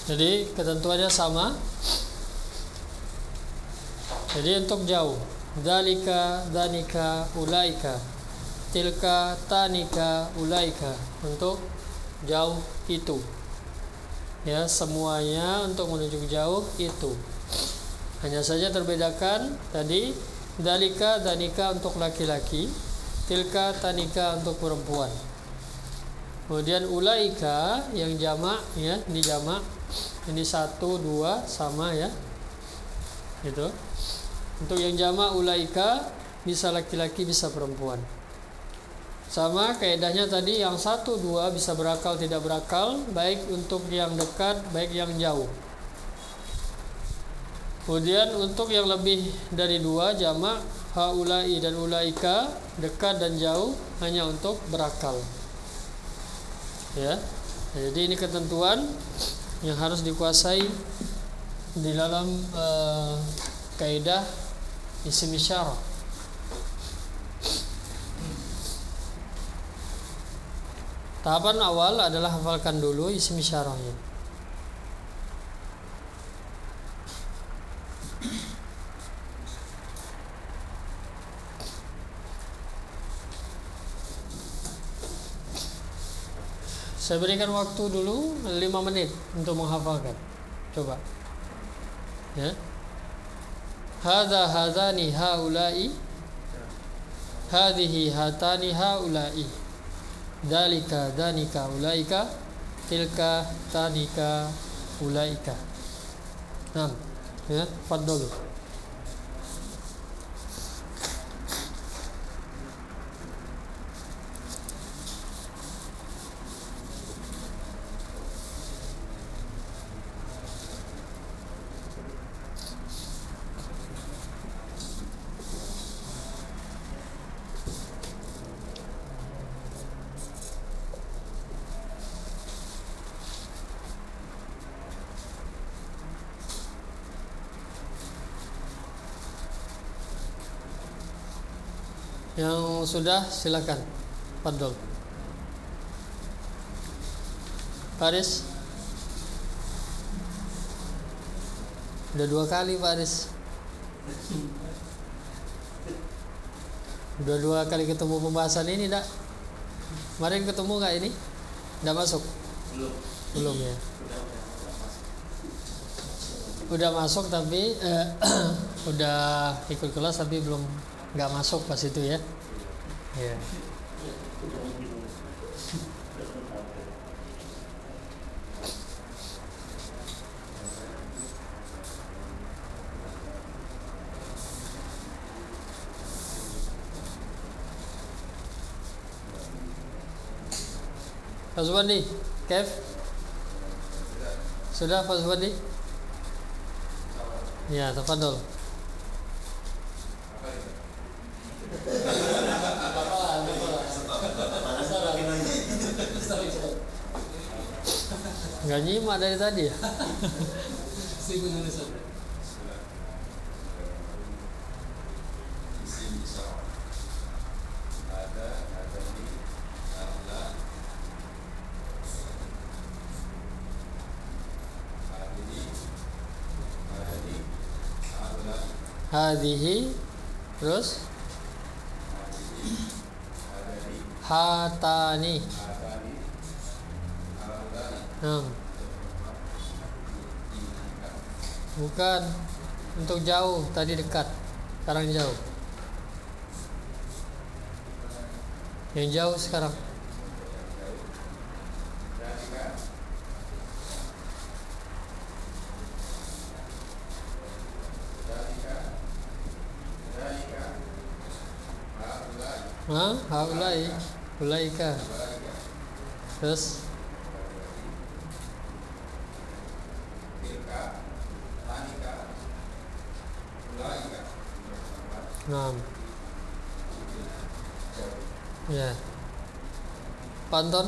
Jadi ketentuannya sama. Jadi untuk jauh, dalika, danika, ulaika, tilka, tanika, ulaika, untuk jauh itu. Ya, semuanya untuk menunjuk jauh itu. Hanya saja terbedakan tadi dalika, danika untuk laki-laki, tilka, tanika untuk perempuan. Kemudian ulaika yang jamak, ya, ini jamak. Ini 1, 2 sama, ya. Gitu. Untuk yang jamak ulaika bisa laki-laki, bisa perempuan. Sama kaidahnya tadi, yang 1, 2 bisa berakal tidak berakal, baik untuk yang dekat baik yang jauh. Kemudian untuk yang lebih dari 2 jamak haulai dan ulaika, dekat dan jauh, hanya untuk berakal. Ya. Jadi ini ketentuan yang harus dikuasai di dalam kaidah isim isyarah. Tahapan awal adalah hafalkan dulu isim isyarahnya. Saya berikan waktu dulu 5 menit untuk menghafalkan. Coba. Ya. Hadza hadzani haula'i, hadhihi hatani haula'i, dalika danika ulaika, tilka tanika ulaika. Nah, ya, fadhlu. Yang sudah silakan. Fadhol. Faris. Udah 2 kali Faris. Udah 2 kali ketemu pembahasan ini dak? Kemarin ketemu nggak ini? Udah masuk? Belum ya. Udah masuk tapi udah ikut kelas tapi belum, nggak masuk pas itu ya. Ya. Fazwandi, Kev? Sudah Fazwandi? Ya, tafadhol. Nggak nyimak dari tadi ya? Hadhihi, terus hatani. Bukan, untuk jauh, tadi dekat, sekarang jauh. Yang jauh sekarang. Haulai, ulaika. Terus ya. Panton.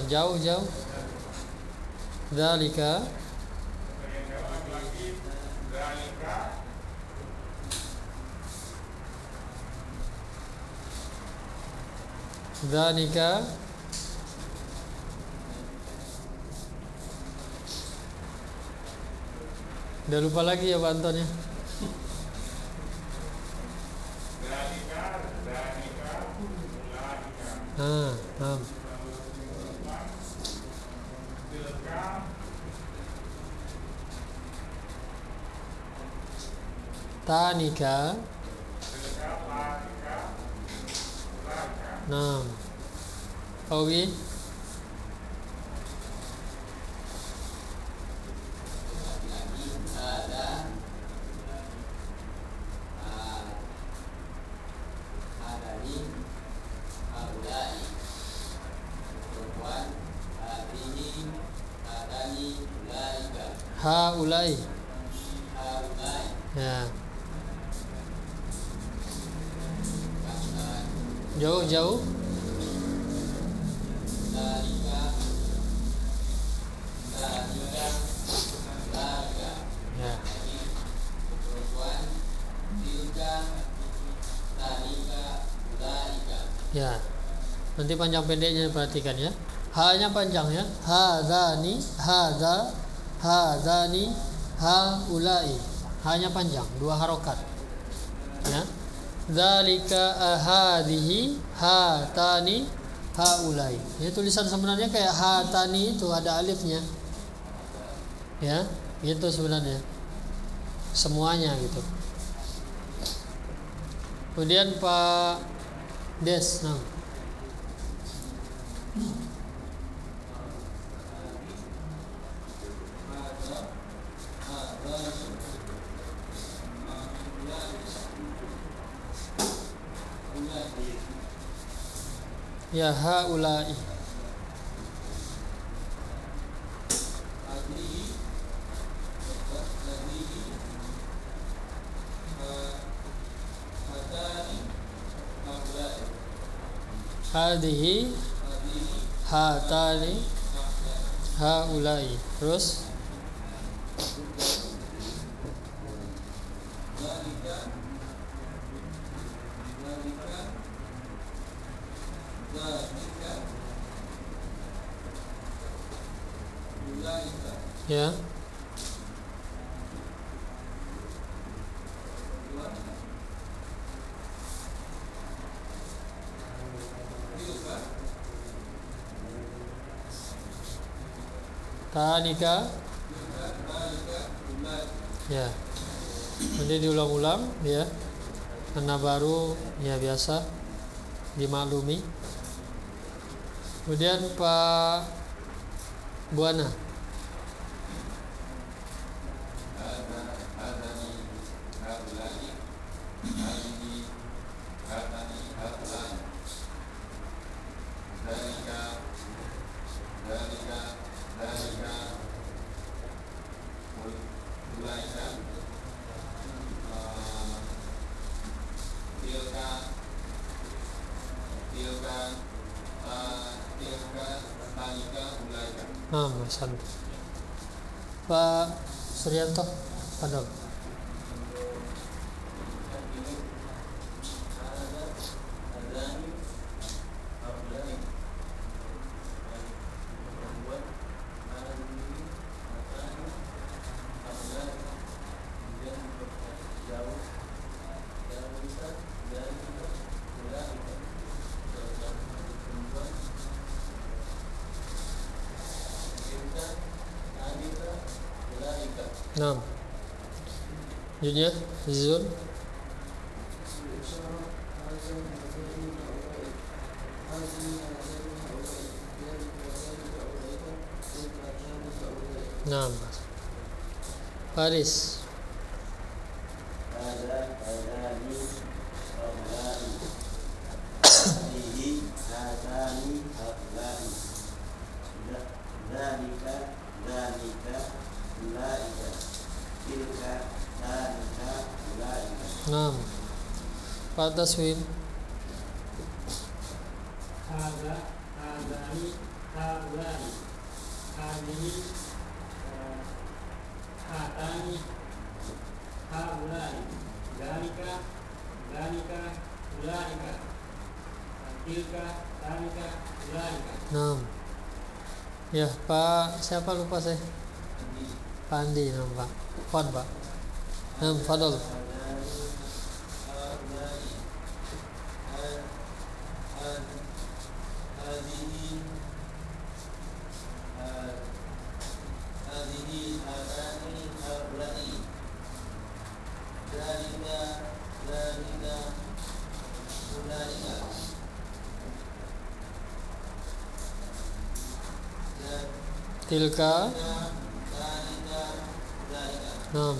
Jauh. Dzalika. Udah lupa lagi ya Pak Anton ya. Nah. Tanika. Nah. Oke. Haulai. Ya. Jauh. Ya. Ya. Nanti panjang pendeknya perhatikan ya. H-nya panjang ya. Hadzani, hadzani, haulai. H-nya panjang, 2 harokat. Ya. Dzalika hadhihi hatani haulai. Ini tulisan sebenarnya kayak hatani itu ada alifnya. Ya, gitu sebenarnya. Semuanya gitu. Kemudian Pak Des, nah. Ya haulai. Hadhihi hatani haulai. Terus ya. Tanika. Ya. Nanti diulang-ulang ya. Karena baru ya biasa dimaklumi. Kemudian Pak Buana. Masan. Pak Suryanto, padahal. Nah, jadinya Zul. Nah, Paris. Nah, Pak Taswim. Hadani haulai. Hadini hatani haulai. Dalika ulaika. Tilka dalika ulaika. Nah, ya Pak siapa lupa saya. Pandi nampak. Fon Pak. Fadol. tilka. Nah,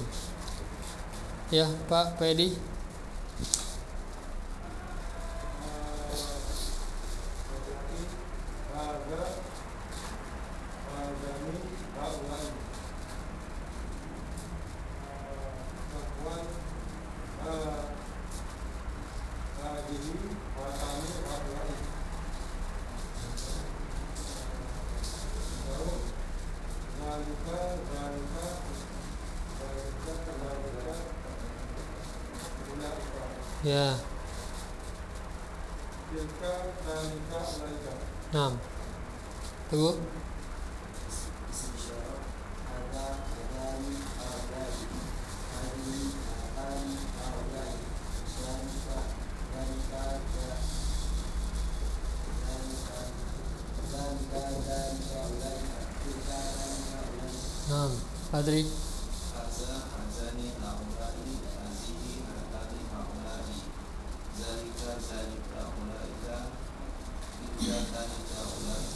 ya Pak Edi. Ya. Nah, tunggu. Nah, Padri.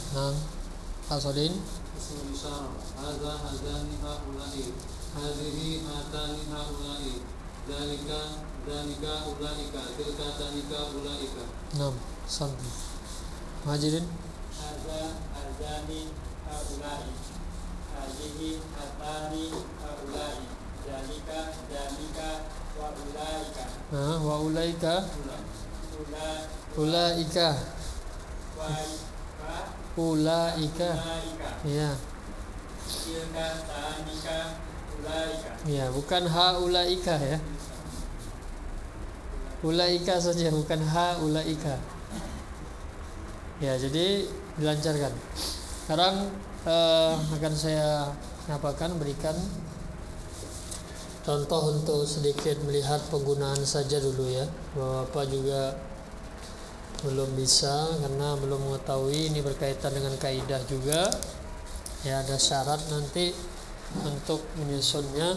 Nah, Asodin. Hadza hadani haulai hadhihi hatani haulai dzalika dzalika ulaika tilka dzalika ulaika. Nah, santai. Majirin. Hadza hadani haulai hadhihi hatani haulai dzalika dzalika wa ulaika. Nah, wa ulaika. Ulaika Ulaika. Ya. tilka tanika ulaika. Ya, bukan haulaika ya. Ulaika saja, bukan haulaika. Ya, jadi dilancarkan. Sekarang akan saya berikan contoh untuk sedikit melihat penggunaan saja dulu ya. Bapak juga belum bisa karena belum mengetahui, ini berkaitan dengan kaidah juga. Ya, ada syarat nanti untuk menyusunnya.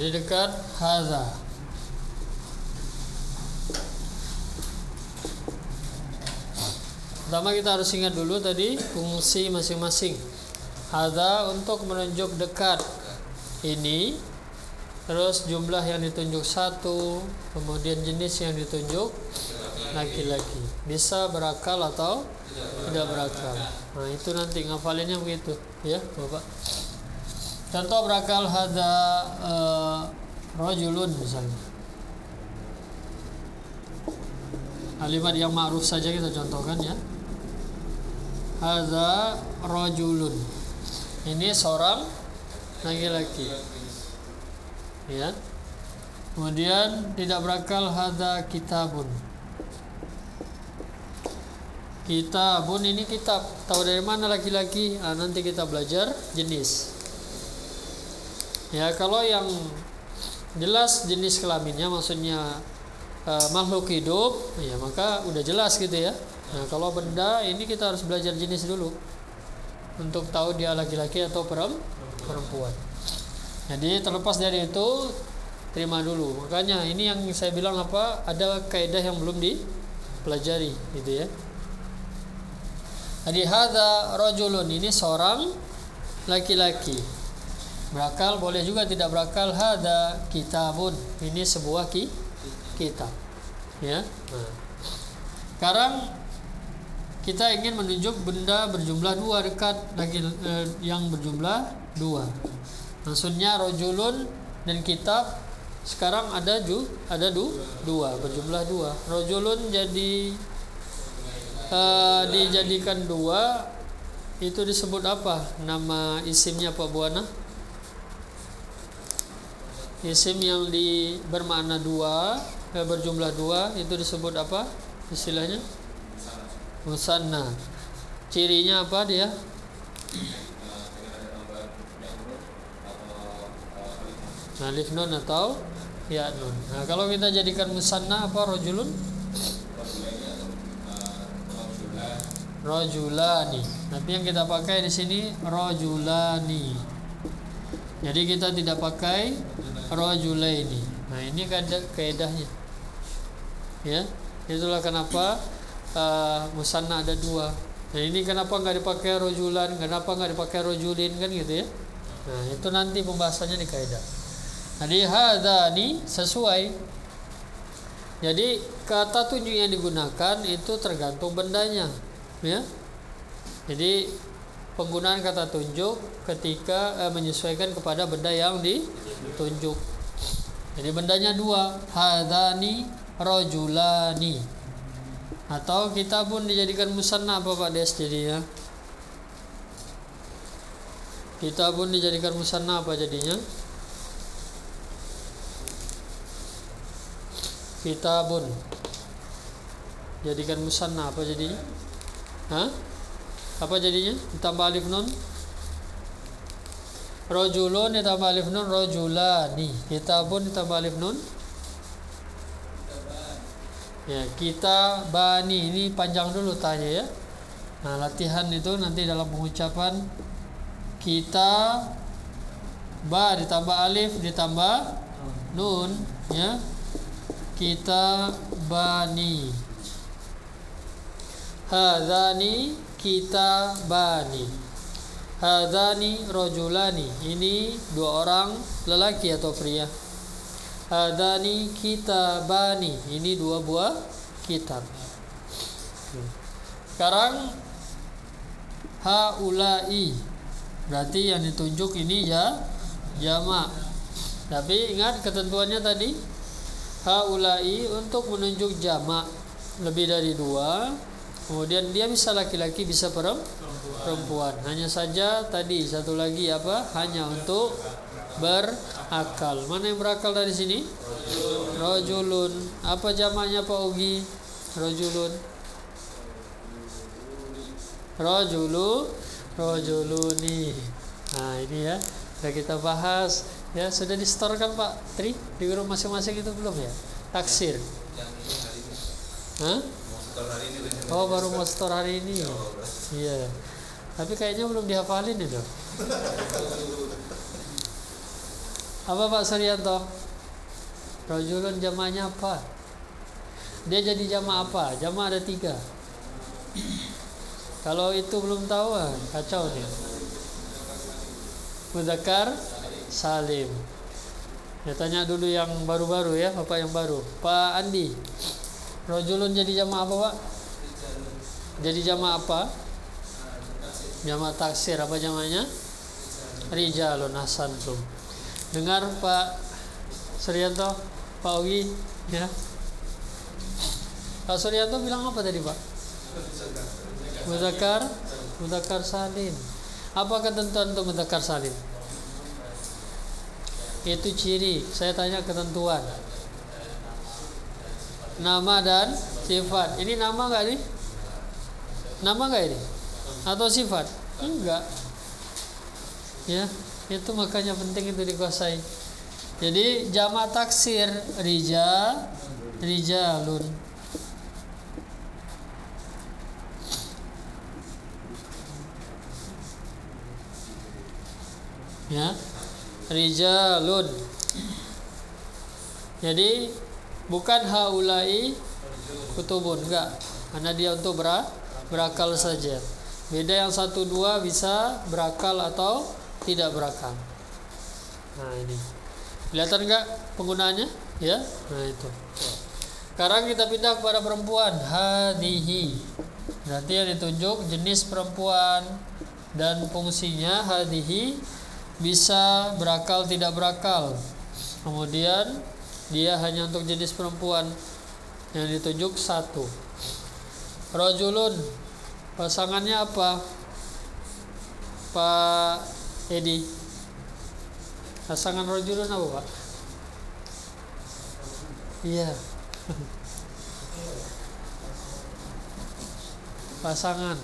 Di dekat hadza. Pertama kita harus ingat dulu tadi fungsi masing-masing. Hadza untuk menunjuk dekat ini, terus jumlah yang ditunjuk 1, kemudian jenis yang ditunjuk laki-laki. Bisa berakal atau tidak berakal. Nah, itu nanti ngafalinnya begitu ya, Bapak. Contoh berakal hadza rajulun misalnya. Kalimat yang ma'ruf saja kita contohkan ya. Hadza rajulun. Ini seorang laki-laki. Ya. Kemudian tidak berakal hadza kitabun. Kitabun ini kitab. Tahu dari mana laki-laki? Nah, nanti kita belajar jenis. Ya, kalau yang jelas jenis kelaminnya maksudnya makhluk hidup, ya maka udah jelas gitu ya. Nah, kalau benda ini kita harus belajar jenis dulu untuk tahu dia laki-laki atau perempuan. Jadi terlepas dari itu terima dulu. Makanya ini yang saya bilang ada kaidah yang belum dipelajari gitu ya. Jadi hadza rajulun, ini seorang laki-laki. Berakal boleh juga tidak berakal. Hadza kitabun, ini sebuah kitab ya. Nah, sekarang kita ingin menunjuk benda berjumlah 2 dekat yang berjumlah 2. Maksudnya rajulun dan kitab sekarang ada 2 berjumlah 2. Rajulun jadi dijadikan 2, itu disebut apa? Nama isimnya Pak Buana? Isim yang bermakna 2, berjumlah 2 itu disebut apa istilahnya? Musanna. Cirinya apa dia? Alif nun atau ya nun. Nah, kalau kita jadikan musanna apa rajulun? rajulani. Tapi yang kita pakai di sini rajulani. Jadi kita tidak pakai rajulaini. Nah, ini kaidahnya. Ya, itulah kenapa musanna ada dua. Nah, ini kenapa nggak dipakai rajulan, kenapa nggak dipakai rajulin, kan gitu ya. Nah, itu nanti pembahasannya di kaidah. Jadi hadzani sesuai. Jadi kata tunjuk yang digunakan itu tergantung bendanya, ya. Jadi penggunaan kata tunjuk ketika menyesuaikan kepada benda yang ditunjuk. Jadi bendanya dua, hadzani rajulani. Atau kita pun dijadikan musanna apa Pak Des jadinya? Kita pun dijadikan musanna apa jadinya? Kitabun. Jadikan musanna apa jadinya? Hah? Apa jadinya? Ditambah alif nun. Rajulun ditambah alif nun, rajulani. Kitabun ditambah alif nun. Ya, kita bani. Ini panjang dulu tanya ya. Nah, latihan itu nanti dalam pengucapan kita ba ditambah alif ditambah nun, ya. Kita bani. Hadzani kita bani. Hadzani rajulani. Ini dua orang lelaki atau pria. Hadzani kita bani. Ini dua buah kitab. Sekarang haulai. Berarti yang ditunjuk ini ya jamak. Tapi ingat ketentuannya tadi. Haulai untuk menunjuk jamak lebih dari dua. Kemudian dia bisa laki-laki bisa perempuan. Hanya saja tadi satu lagi apa? Hanya untuk berakal. Mana yang berakal dari sini? Rajulun. Apa jamaknya Pak Ugi? Rajulun. Rajuluni. Nah, ini ya. Sudah kita bahas. Ya, sudah distorkan Pak Tri di grup masing-masing itu belum ya? Taksir. Hah? Oh, baru mau store hari ini. Iya. Tapi kayaknya belum dihafalin itu. Apa Pak Suryanto? Rajulun jamaknya apa? Dia jadi jamak apa? Jamak ada 3. Kalau itu belum tahu, kacau dia. Mudzakkar salim. Ya, tanya dulu yang baru-baru ya, Bapak yang baru. Pak Andi. Rajulun jadi jamak apa, Pak? Jadi jamak apa? Jamak taksir. Apa jamaknya? Rijalun. Hasantum. Dengar Pak Suryanto, Pak Ugi, ya. Pak Suryanto bilang apa tadi, Pak? Mudzakkar salim. Apa ketentuan untuk mudzakkar salim? Itu ciri. Saya tanya ketentuan. Nama dan sifat. Ini nama enggak nih? Nama enggak ini? Atau sifat? Enggak. Ya, itu makanya penting itu dikuasai. Jadi jamak taksir rijalun. Ya. Rijalun. Jadi bukan haulai kutubun, enggak. Karena dia untuk berakal saja. Beda yang 1, 2 bisa berakal atau tidak berakal. Nah, ini. Kelihatan enggak penggunaannya? Ya. Nah, itu. Sekarang kita pindah kepada perempuan. Hadihi. Berarti yang ditunjuk jenis perempuan dan fungsinya hadihi bisa berakal tidak berakal. Kemudian dia hanya untuk jenis perempuan. Yang ditunjuk 1. Rajulun. Pasangannya apa? Pak Edi. Pasangan rajulun apa, Pak? Iya. Pasangan.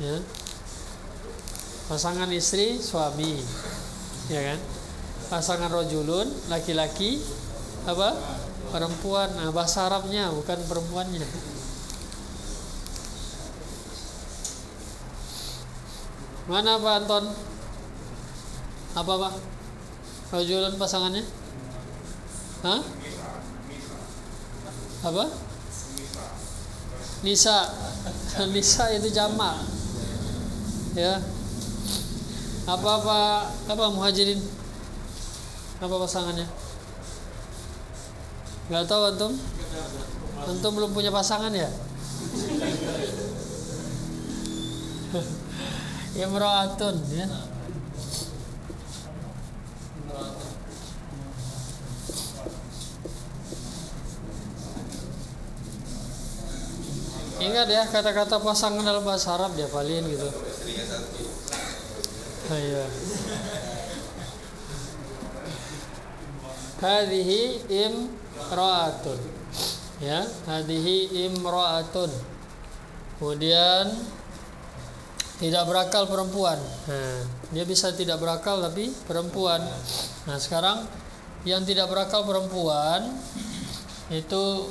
Ya. Pasangan istri, suami. Ya kan? Pasangan rajulun, laki-laki apa? perempuan. Nah, bahasa Arabnya bukan perempuannya. Mana Pak Anton? Apa Pak? Rajulun pasangannya? Hah? Apa? Nisa. Nisa itu jamak. Ya. Apa muhajirin? Apa pasangannya? Gak tahu antum? Antum belum punya pasangan ya? Imra'atun ya. Ingat ya, kata-kata pasangan dalam bahasa Arab dihafalin gitu. Iya. Hadhihi imra'atun. Ya, hadhihi imra'atun. Kemudian tidak berakal perempuan. Nah, dia bisa tidak berakal tapi perempuan. Nah, sekarang yang tidak berakal perempuan itu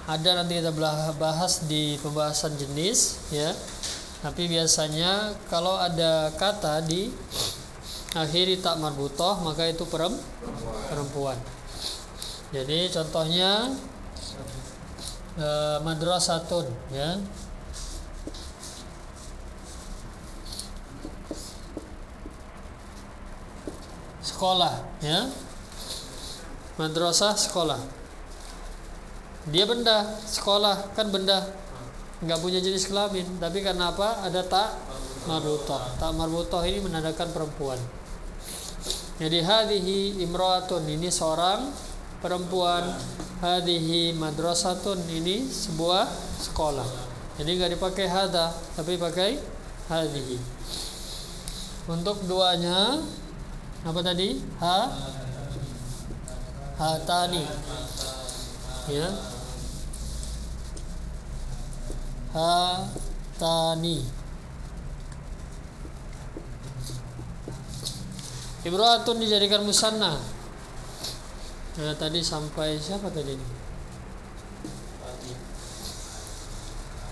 ada nanti kita bahas di pembahasan jenis ya. Tapi biasanya kalau ada kata di akhiri tak marbutoh maka itu perempuan. Jadi contohnya madrasatun ya. Sekolah ya. Madrasah sekolah. Dia benda, sekolah kan benda. Enggak punya jenis kelamin, tapi karena apa? Ada tak marbutoh. Tak marbutoh ini menandakan perempuan. Jadi hadhihi imra'atun, ini seorang perempuan. Hadhihi madrasatun, ini sebuah sekolah. Jadi enggak dipakai hada, tapi pakai hadhihi. Untuk duanya apa tadi? Hatani. Ya. Hatani. Imra'atun dijadikan musanna. Nah, tadi sampai siapa tadi ini?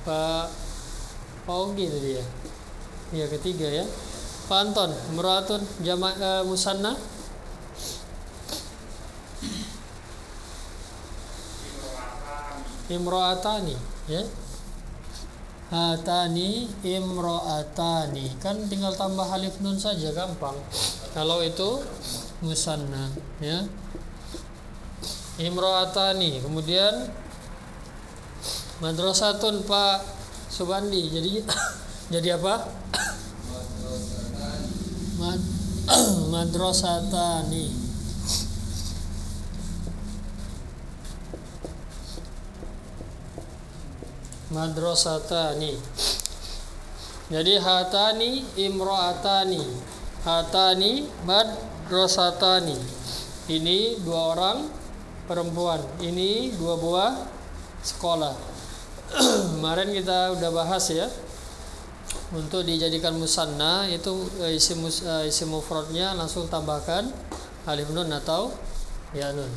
Pak Ogi tadi ya. Iya, ketiga ya. Pak Anton, imra'atun jamak musanna. Imra'atani ya. Hatani imra'atani, kan tinggal tambah alif nun saja, gampang kalau itu musanna ya. Imra'atani. Kemudian madrasatun Pak Subandi, jadi apa? Madrasatani. Madrasatani. Jadi hatani imra'atani. Hatani madrasatani. Ini dua orang perempuan. Ini dua buah sekolah. Kemarin kita udah bahas ya. Untuk dijadikan musanna itu isim mufradnya langsung tambahkan alif nun atau ya nun.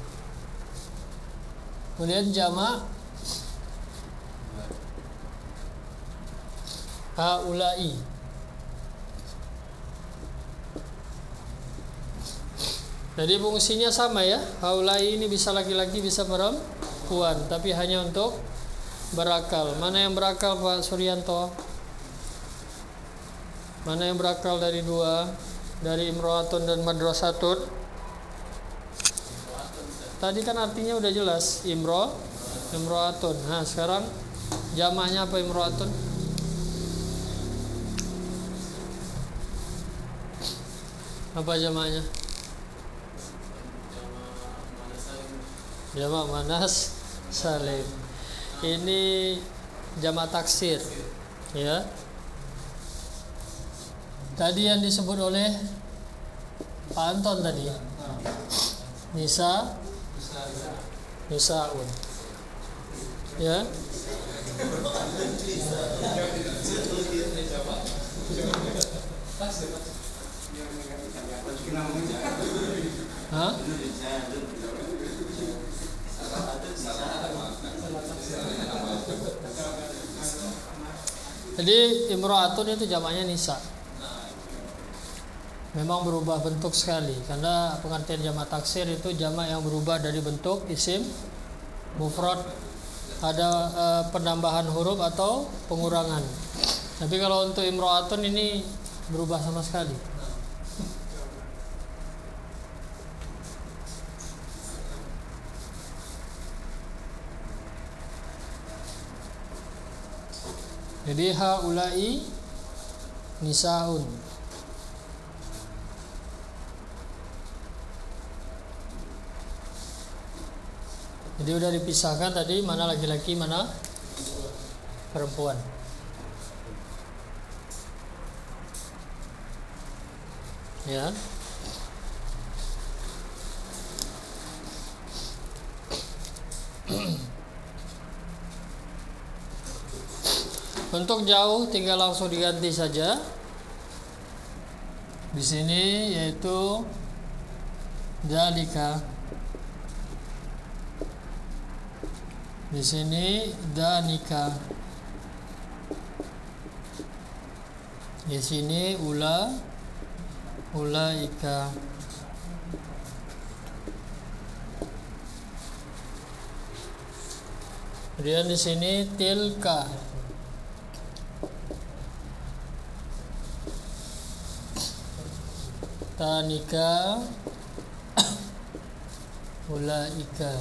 Kemudian jamak haulai. Jadi fungsinya sama ya. Haulai ini bisa laki-laki bisa perempuan, tapi hanya untuk berakal. Mana yang berakal Pak Suryanto? Mana yang berakal dari dua? Dari imro'atun dan madrasatun? Tadi kan artinya udah jelas, imro'atun. Nah, sekarang jamaknya apa imro'atun? Apa jamaknya? Jamak manas salim. Ini jamak taksir ya. Tadi yang disebut oleh Pak Anton tadi Nisaun ya. Hah? Jadi imro'atun itu jamaknya nisa. Memang berubah bentuk sekali karena pengertian jamak taksir itu jamak yang berubah dari bentuk isim mufrad, ada penambahan huruf atau pengurangan. Tapi kalau untuk imro'atun ini berubah sama sekali. Jadi haula'i nisaun. Jadi udah dipisahkan tadi mana laki-laki mana perempuan. Ya. Untuk jauh tinggal langsung diganti saja. Di sini yaitu dalika. Di sini danika. Di sini ulaika. Kemudian di sini tilka. Tanika. Ulaika.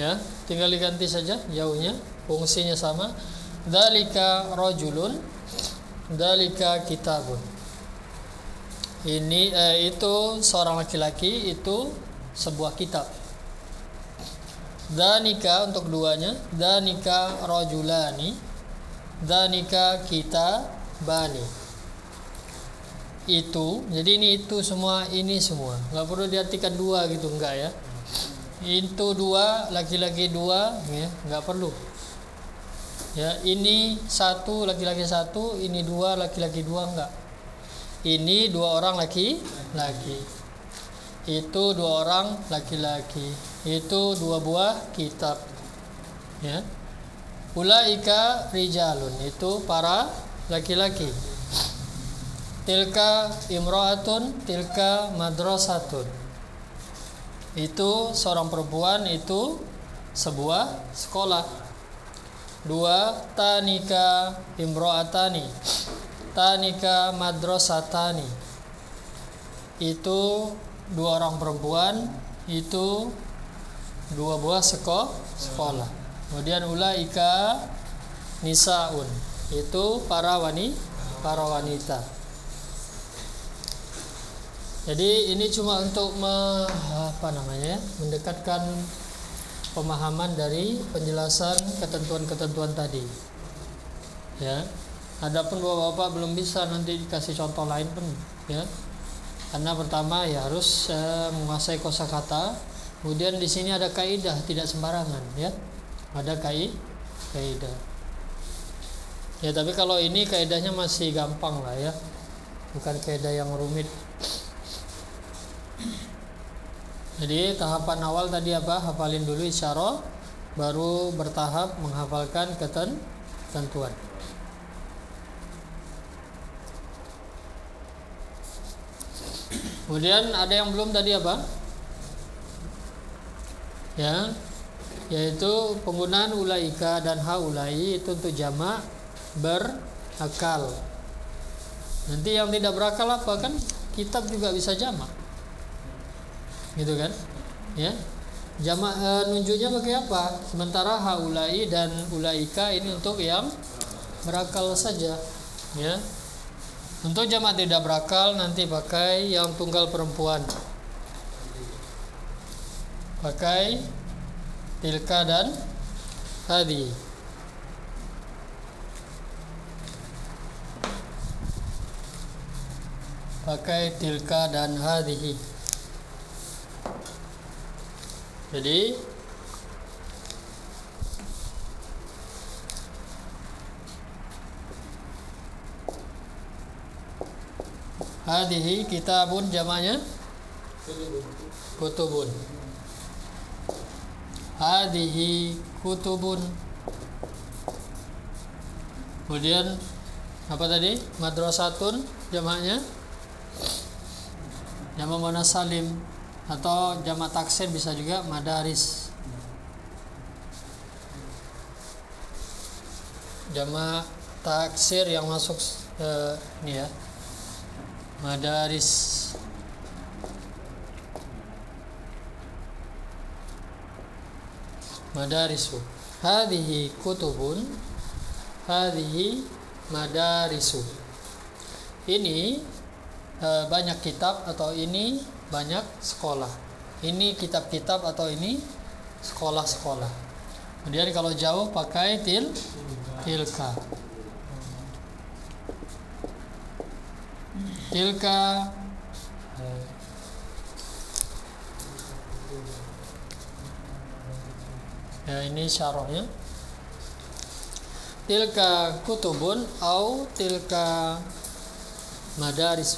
Ya, tinggal diganti saja jauhnya, fungsinya sama. Dzalika rajulun, dzalika kitabun. Ini itu seorang laki-laki, itu sebuah kitab. Dzanika untuk duanya, dzanika rajulani, dzanika kitabani. Itu, jadi ini itu semua, ini semua. Enggak perlu diartikan dua gitu, enggak ya. Itu dua, laki-laki dua, ya, enggak perlu. Ya, ini satu, laki-laki satu, ini dua, laki-laki dua, enggak. Ini dua orang laki-laki. Itu dua orang laki-laki. Itu dua buah kitab. Ya. Ulaika rijalun, itu para laki-laki. Tilka imro'atun, tilka madrasatun. Itu seorang perempuan, itu sebuah sekolah. Dua, tanika imro'atani, tanika madrasatani. Itu dua orang perempuan, itu dua buah sekolah. Kemudian ulaika nisaun, itu para wanita. Jadi ini cuma untuk mendekatkan pemahaman dari penjelasan ketentuan-ketentuan tadi. Ya. Adapun bapak-bapak belum bisa, nanti dikasih contoh lain pun, ya. Karena pertama ya harus menguasai kosakata. Kemudian di sini ada kaidah, tidak sembarangan, ya. Ada kaidah. Ya, tapi kalau ini kaidahnya masih gampang lah, ya. Bukan kaidah yang rumit. Jadi tahapan awal tadi apa? Hafalin dulu isyarah, baru bertahap menghafalkan ketentuan. Kemudian ada yang belum tadi apa? Ya, yaitu penggunaan ulaika dan haulai itu untuk jamak berakal. Nanti yang tidak berakal apa kan? Kitab juga bisa jamak. Gitu kan, ya, jamak nunjuknya pakai apa? Sementara haulai dan ulaika ini untuk yang berakal saja, ya. Untuk jamak tidak berakal nanti pakai yang tunggal perempuan, pakai tilka dan hadi. Pakai tilka dan hadihi. Jadi Hadhihi kitabun jamaknya kutubun. Hadhihi kutubun. Kemudian apa tadi? Madrasatun jamaknya jamak muannas salim atau jamak taksir bisa juga madaris. Jamak taksir yang masuk ini ya. Madaris. Madarisu. Hadhihi kutubun. Hadhihi madarisu. Ini banyak kitab atau ini banyak sekolah. Ini kitab-kitab atau ini sekolah-sekolah. Kemudian kalau jauh pakai tilka. Tilka ya, ini syarahnya. Tilka kutubun au tilka madaris.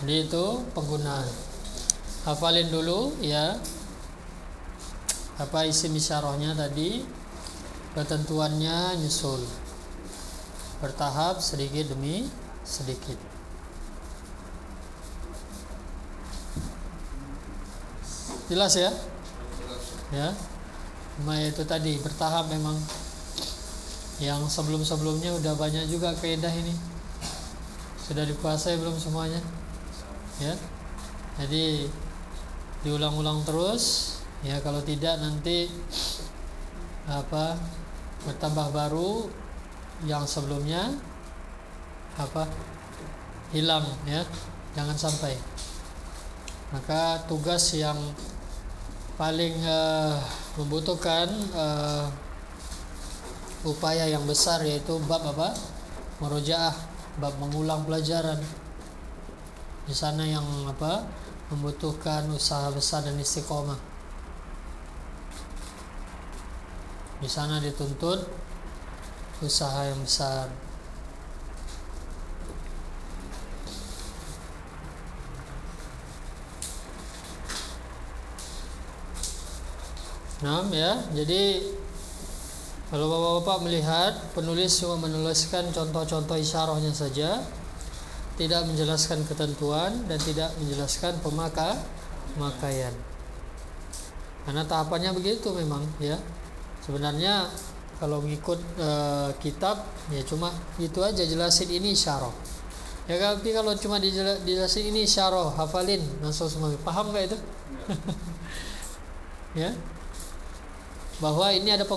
Jadi itu penggunaan. Hafalin dulu ya. Apa isi isyarahnya tadi? Ketentuannya nyusul. Bertahap sedikit demi sedikit. Jelas ya? Ya. Cuma itu tadi bertahap memang. Yang sebelum-sebelumnya udah banyak juga kaidah ini. Sudah dikuasai belum semuanya? Ya. Jadi diulang-ulang terus. Ya, kalau tidak nanti bertambah baru yang sebelumnya hilang ya. Jangan sampai. Maka tugas yang paling membutuhkan upaya yang besar yaitu bab murojaah, bab mengulang pelajaran. Di sana yang membutuhkan usaha besar dan istiqomah. Di sana dituntut usaha yang besar. Nah, ya. Jadi kalau Bapak-bapak melihat penulis cuma menuliskan contoh-contoh isyarahnya saja, tidak menjelaskan ketentuan dan tidak menjelaskan pemakaian. Karena tahapannya begitu memang ya. Sebenarnya kalau ngikut kitab ya cuma itu aja, jelasin ini isyarah. Ya, tapi kalau cuma dijelasin ini isyarah, hafalin langsung semua. Paham enggak itu? Ya. Bahwa ini ada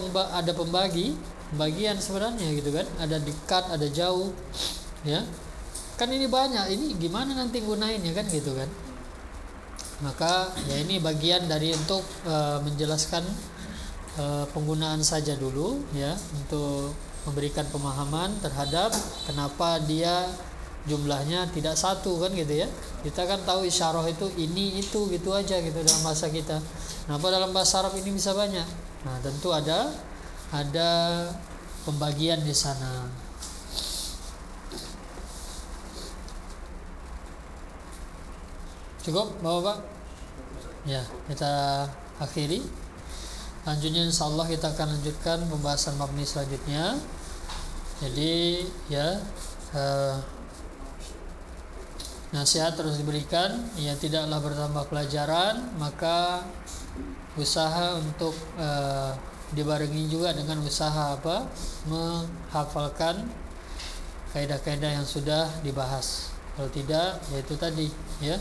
pembagian sebenarnya gitu kan. Ada dekat, ada jauh. Ya. Kan ini banyak, ini gimana nanti gunainnya kan gitu kan. Maka ya ini bagian dari untuk menjelaskan penggunaan saja dulu ya, untuk memberikan pemahaman terhadap kenapa dia jumlahnya tidak satu kan gitu ya. Kita kan tahu isyarah itu ini itu gitu aja gitu dalam bahasa kita. Kenapa dalam bahasa Arab ini bisa banyak? Nah, tentu ada pembagian di sana. Cukup Bapak? Ya, kita akhiri. Selanjutnya insyaallah kita akan lanjutkan pembahasan mabni selanjutnya. Jadi ya nasihat terus diberikan, ya tidaklah bertambah pelajaran, maka usaha untuk dibarengi juga dengan usaha menghafalkan kaidah-kaidah yang sudah dibahas. Kalau tidak, yaitu tadi ya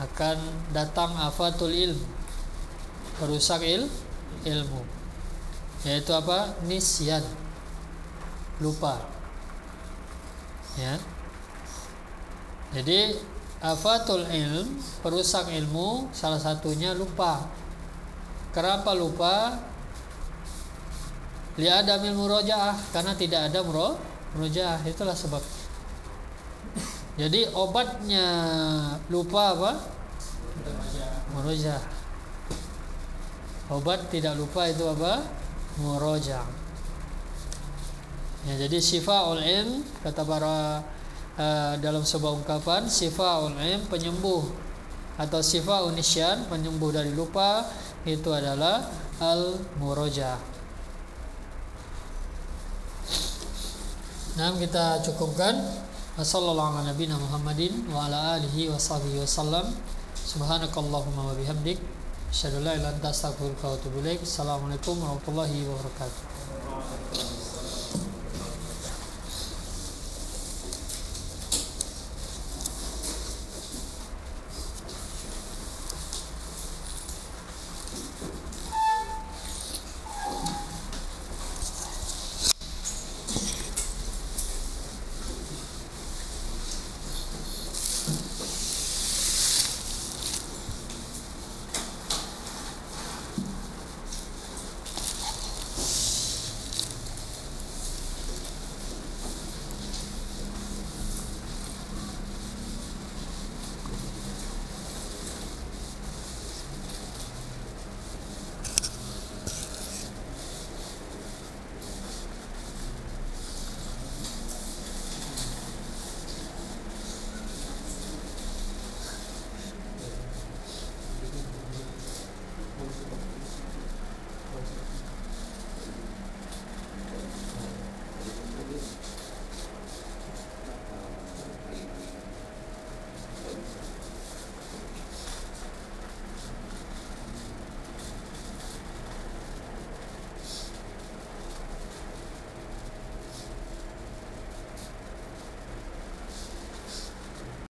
akan datang afatul ilm, perusak ilmu, yaitu nisyan, lupa ya. Jadi afatul ilm, perusak ilmu, salah satunya lupa. Kenapa lupa? Li'adamil murojaah, karena tidak ada murojaah, itulah sebab. Jadi obatnya lupa murojaah. Obat tidak lupa itu murojaah. Ya, jadi syifaul ilm kata para dalam sebuah ungkapan, syifaul ilm penyembuh atau syifaun nisyan penyembuh dari lupa itu adalah al-murajaah. Nah, kita cukupkan. Wassallallahu ala nabiyina Muhammadin wa ala alihi wa sahbihi wasallam. Subhanakallahumma wa bihamdik asyhadu an la ilaha illa anta astaghfiruka wa atubu ilaik. Assalamualaikum warahmatullahi wabarakatuh.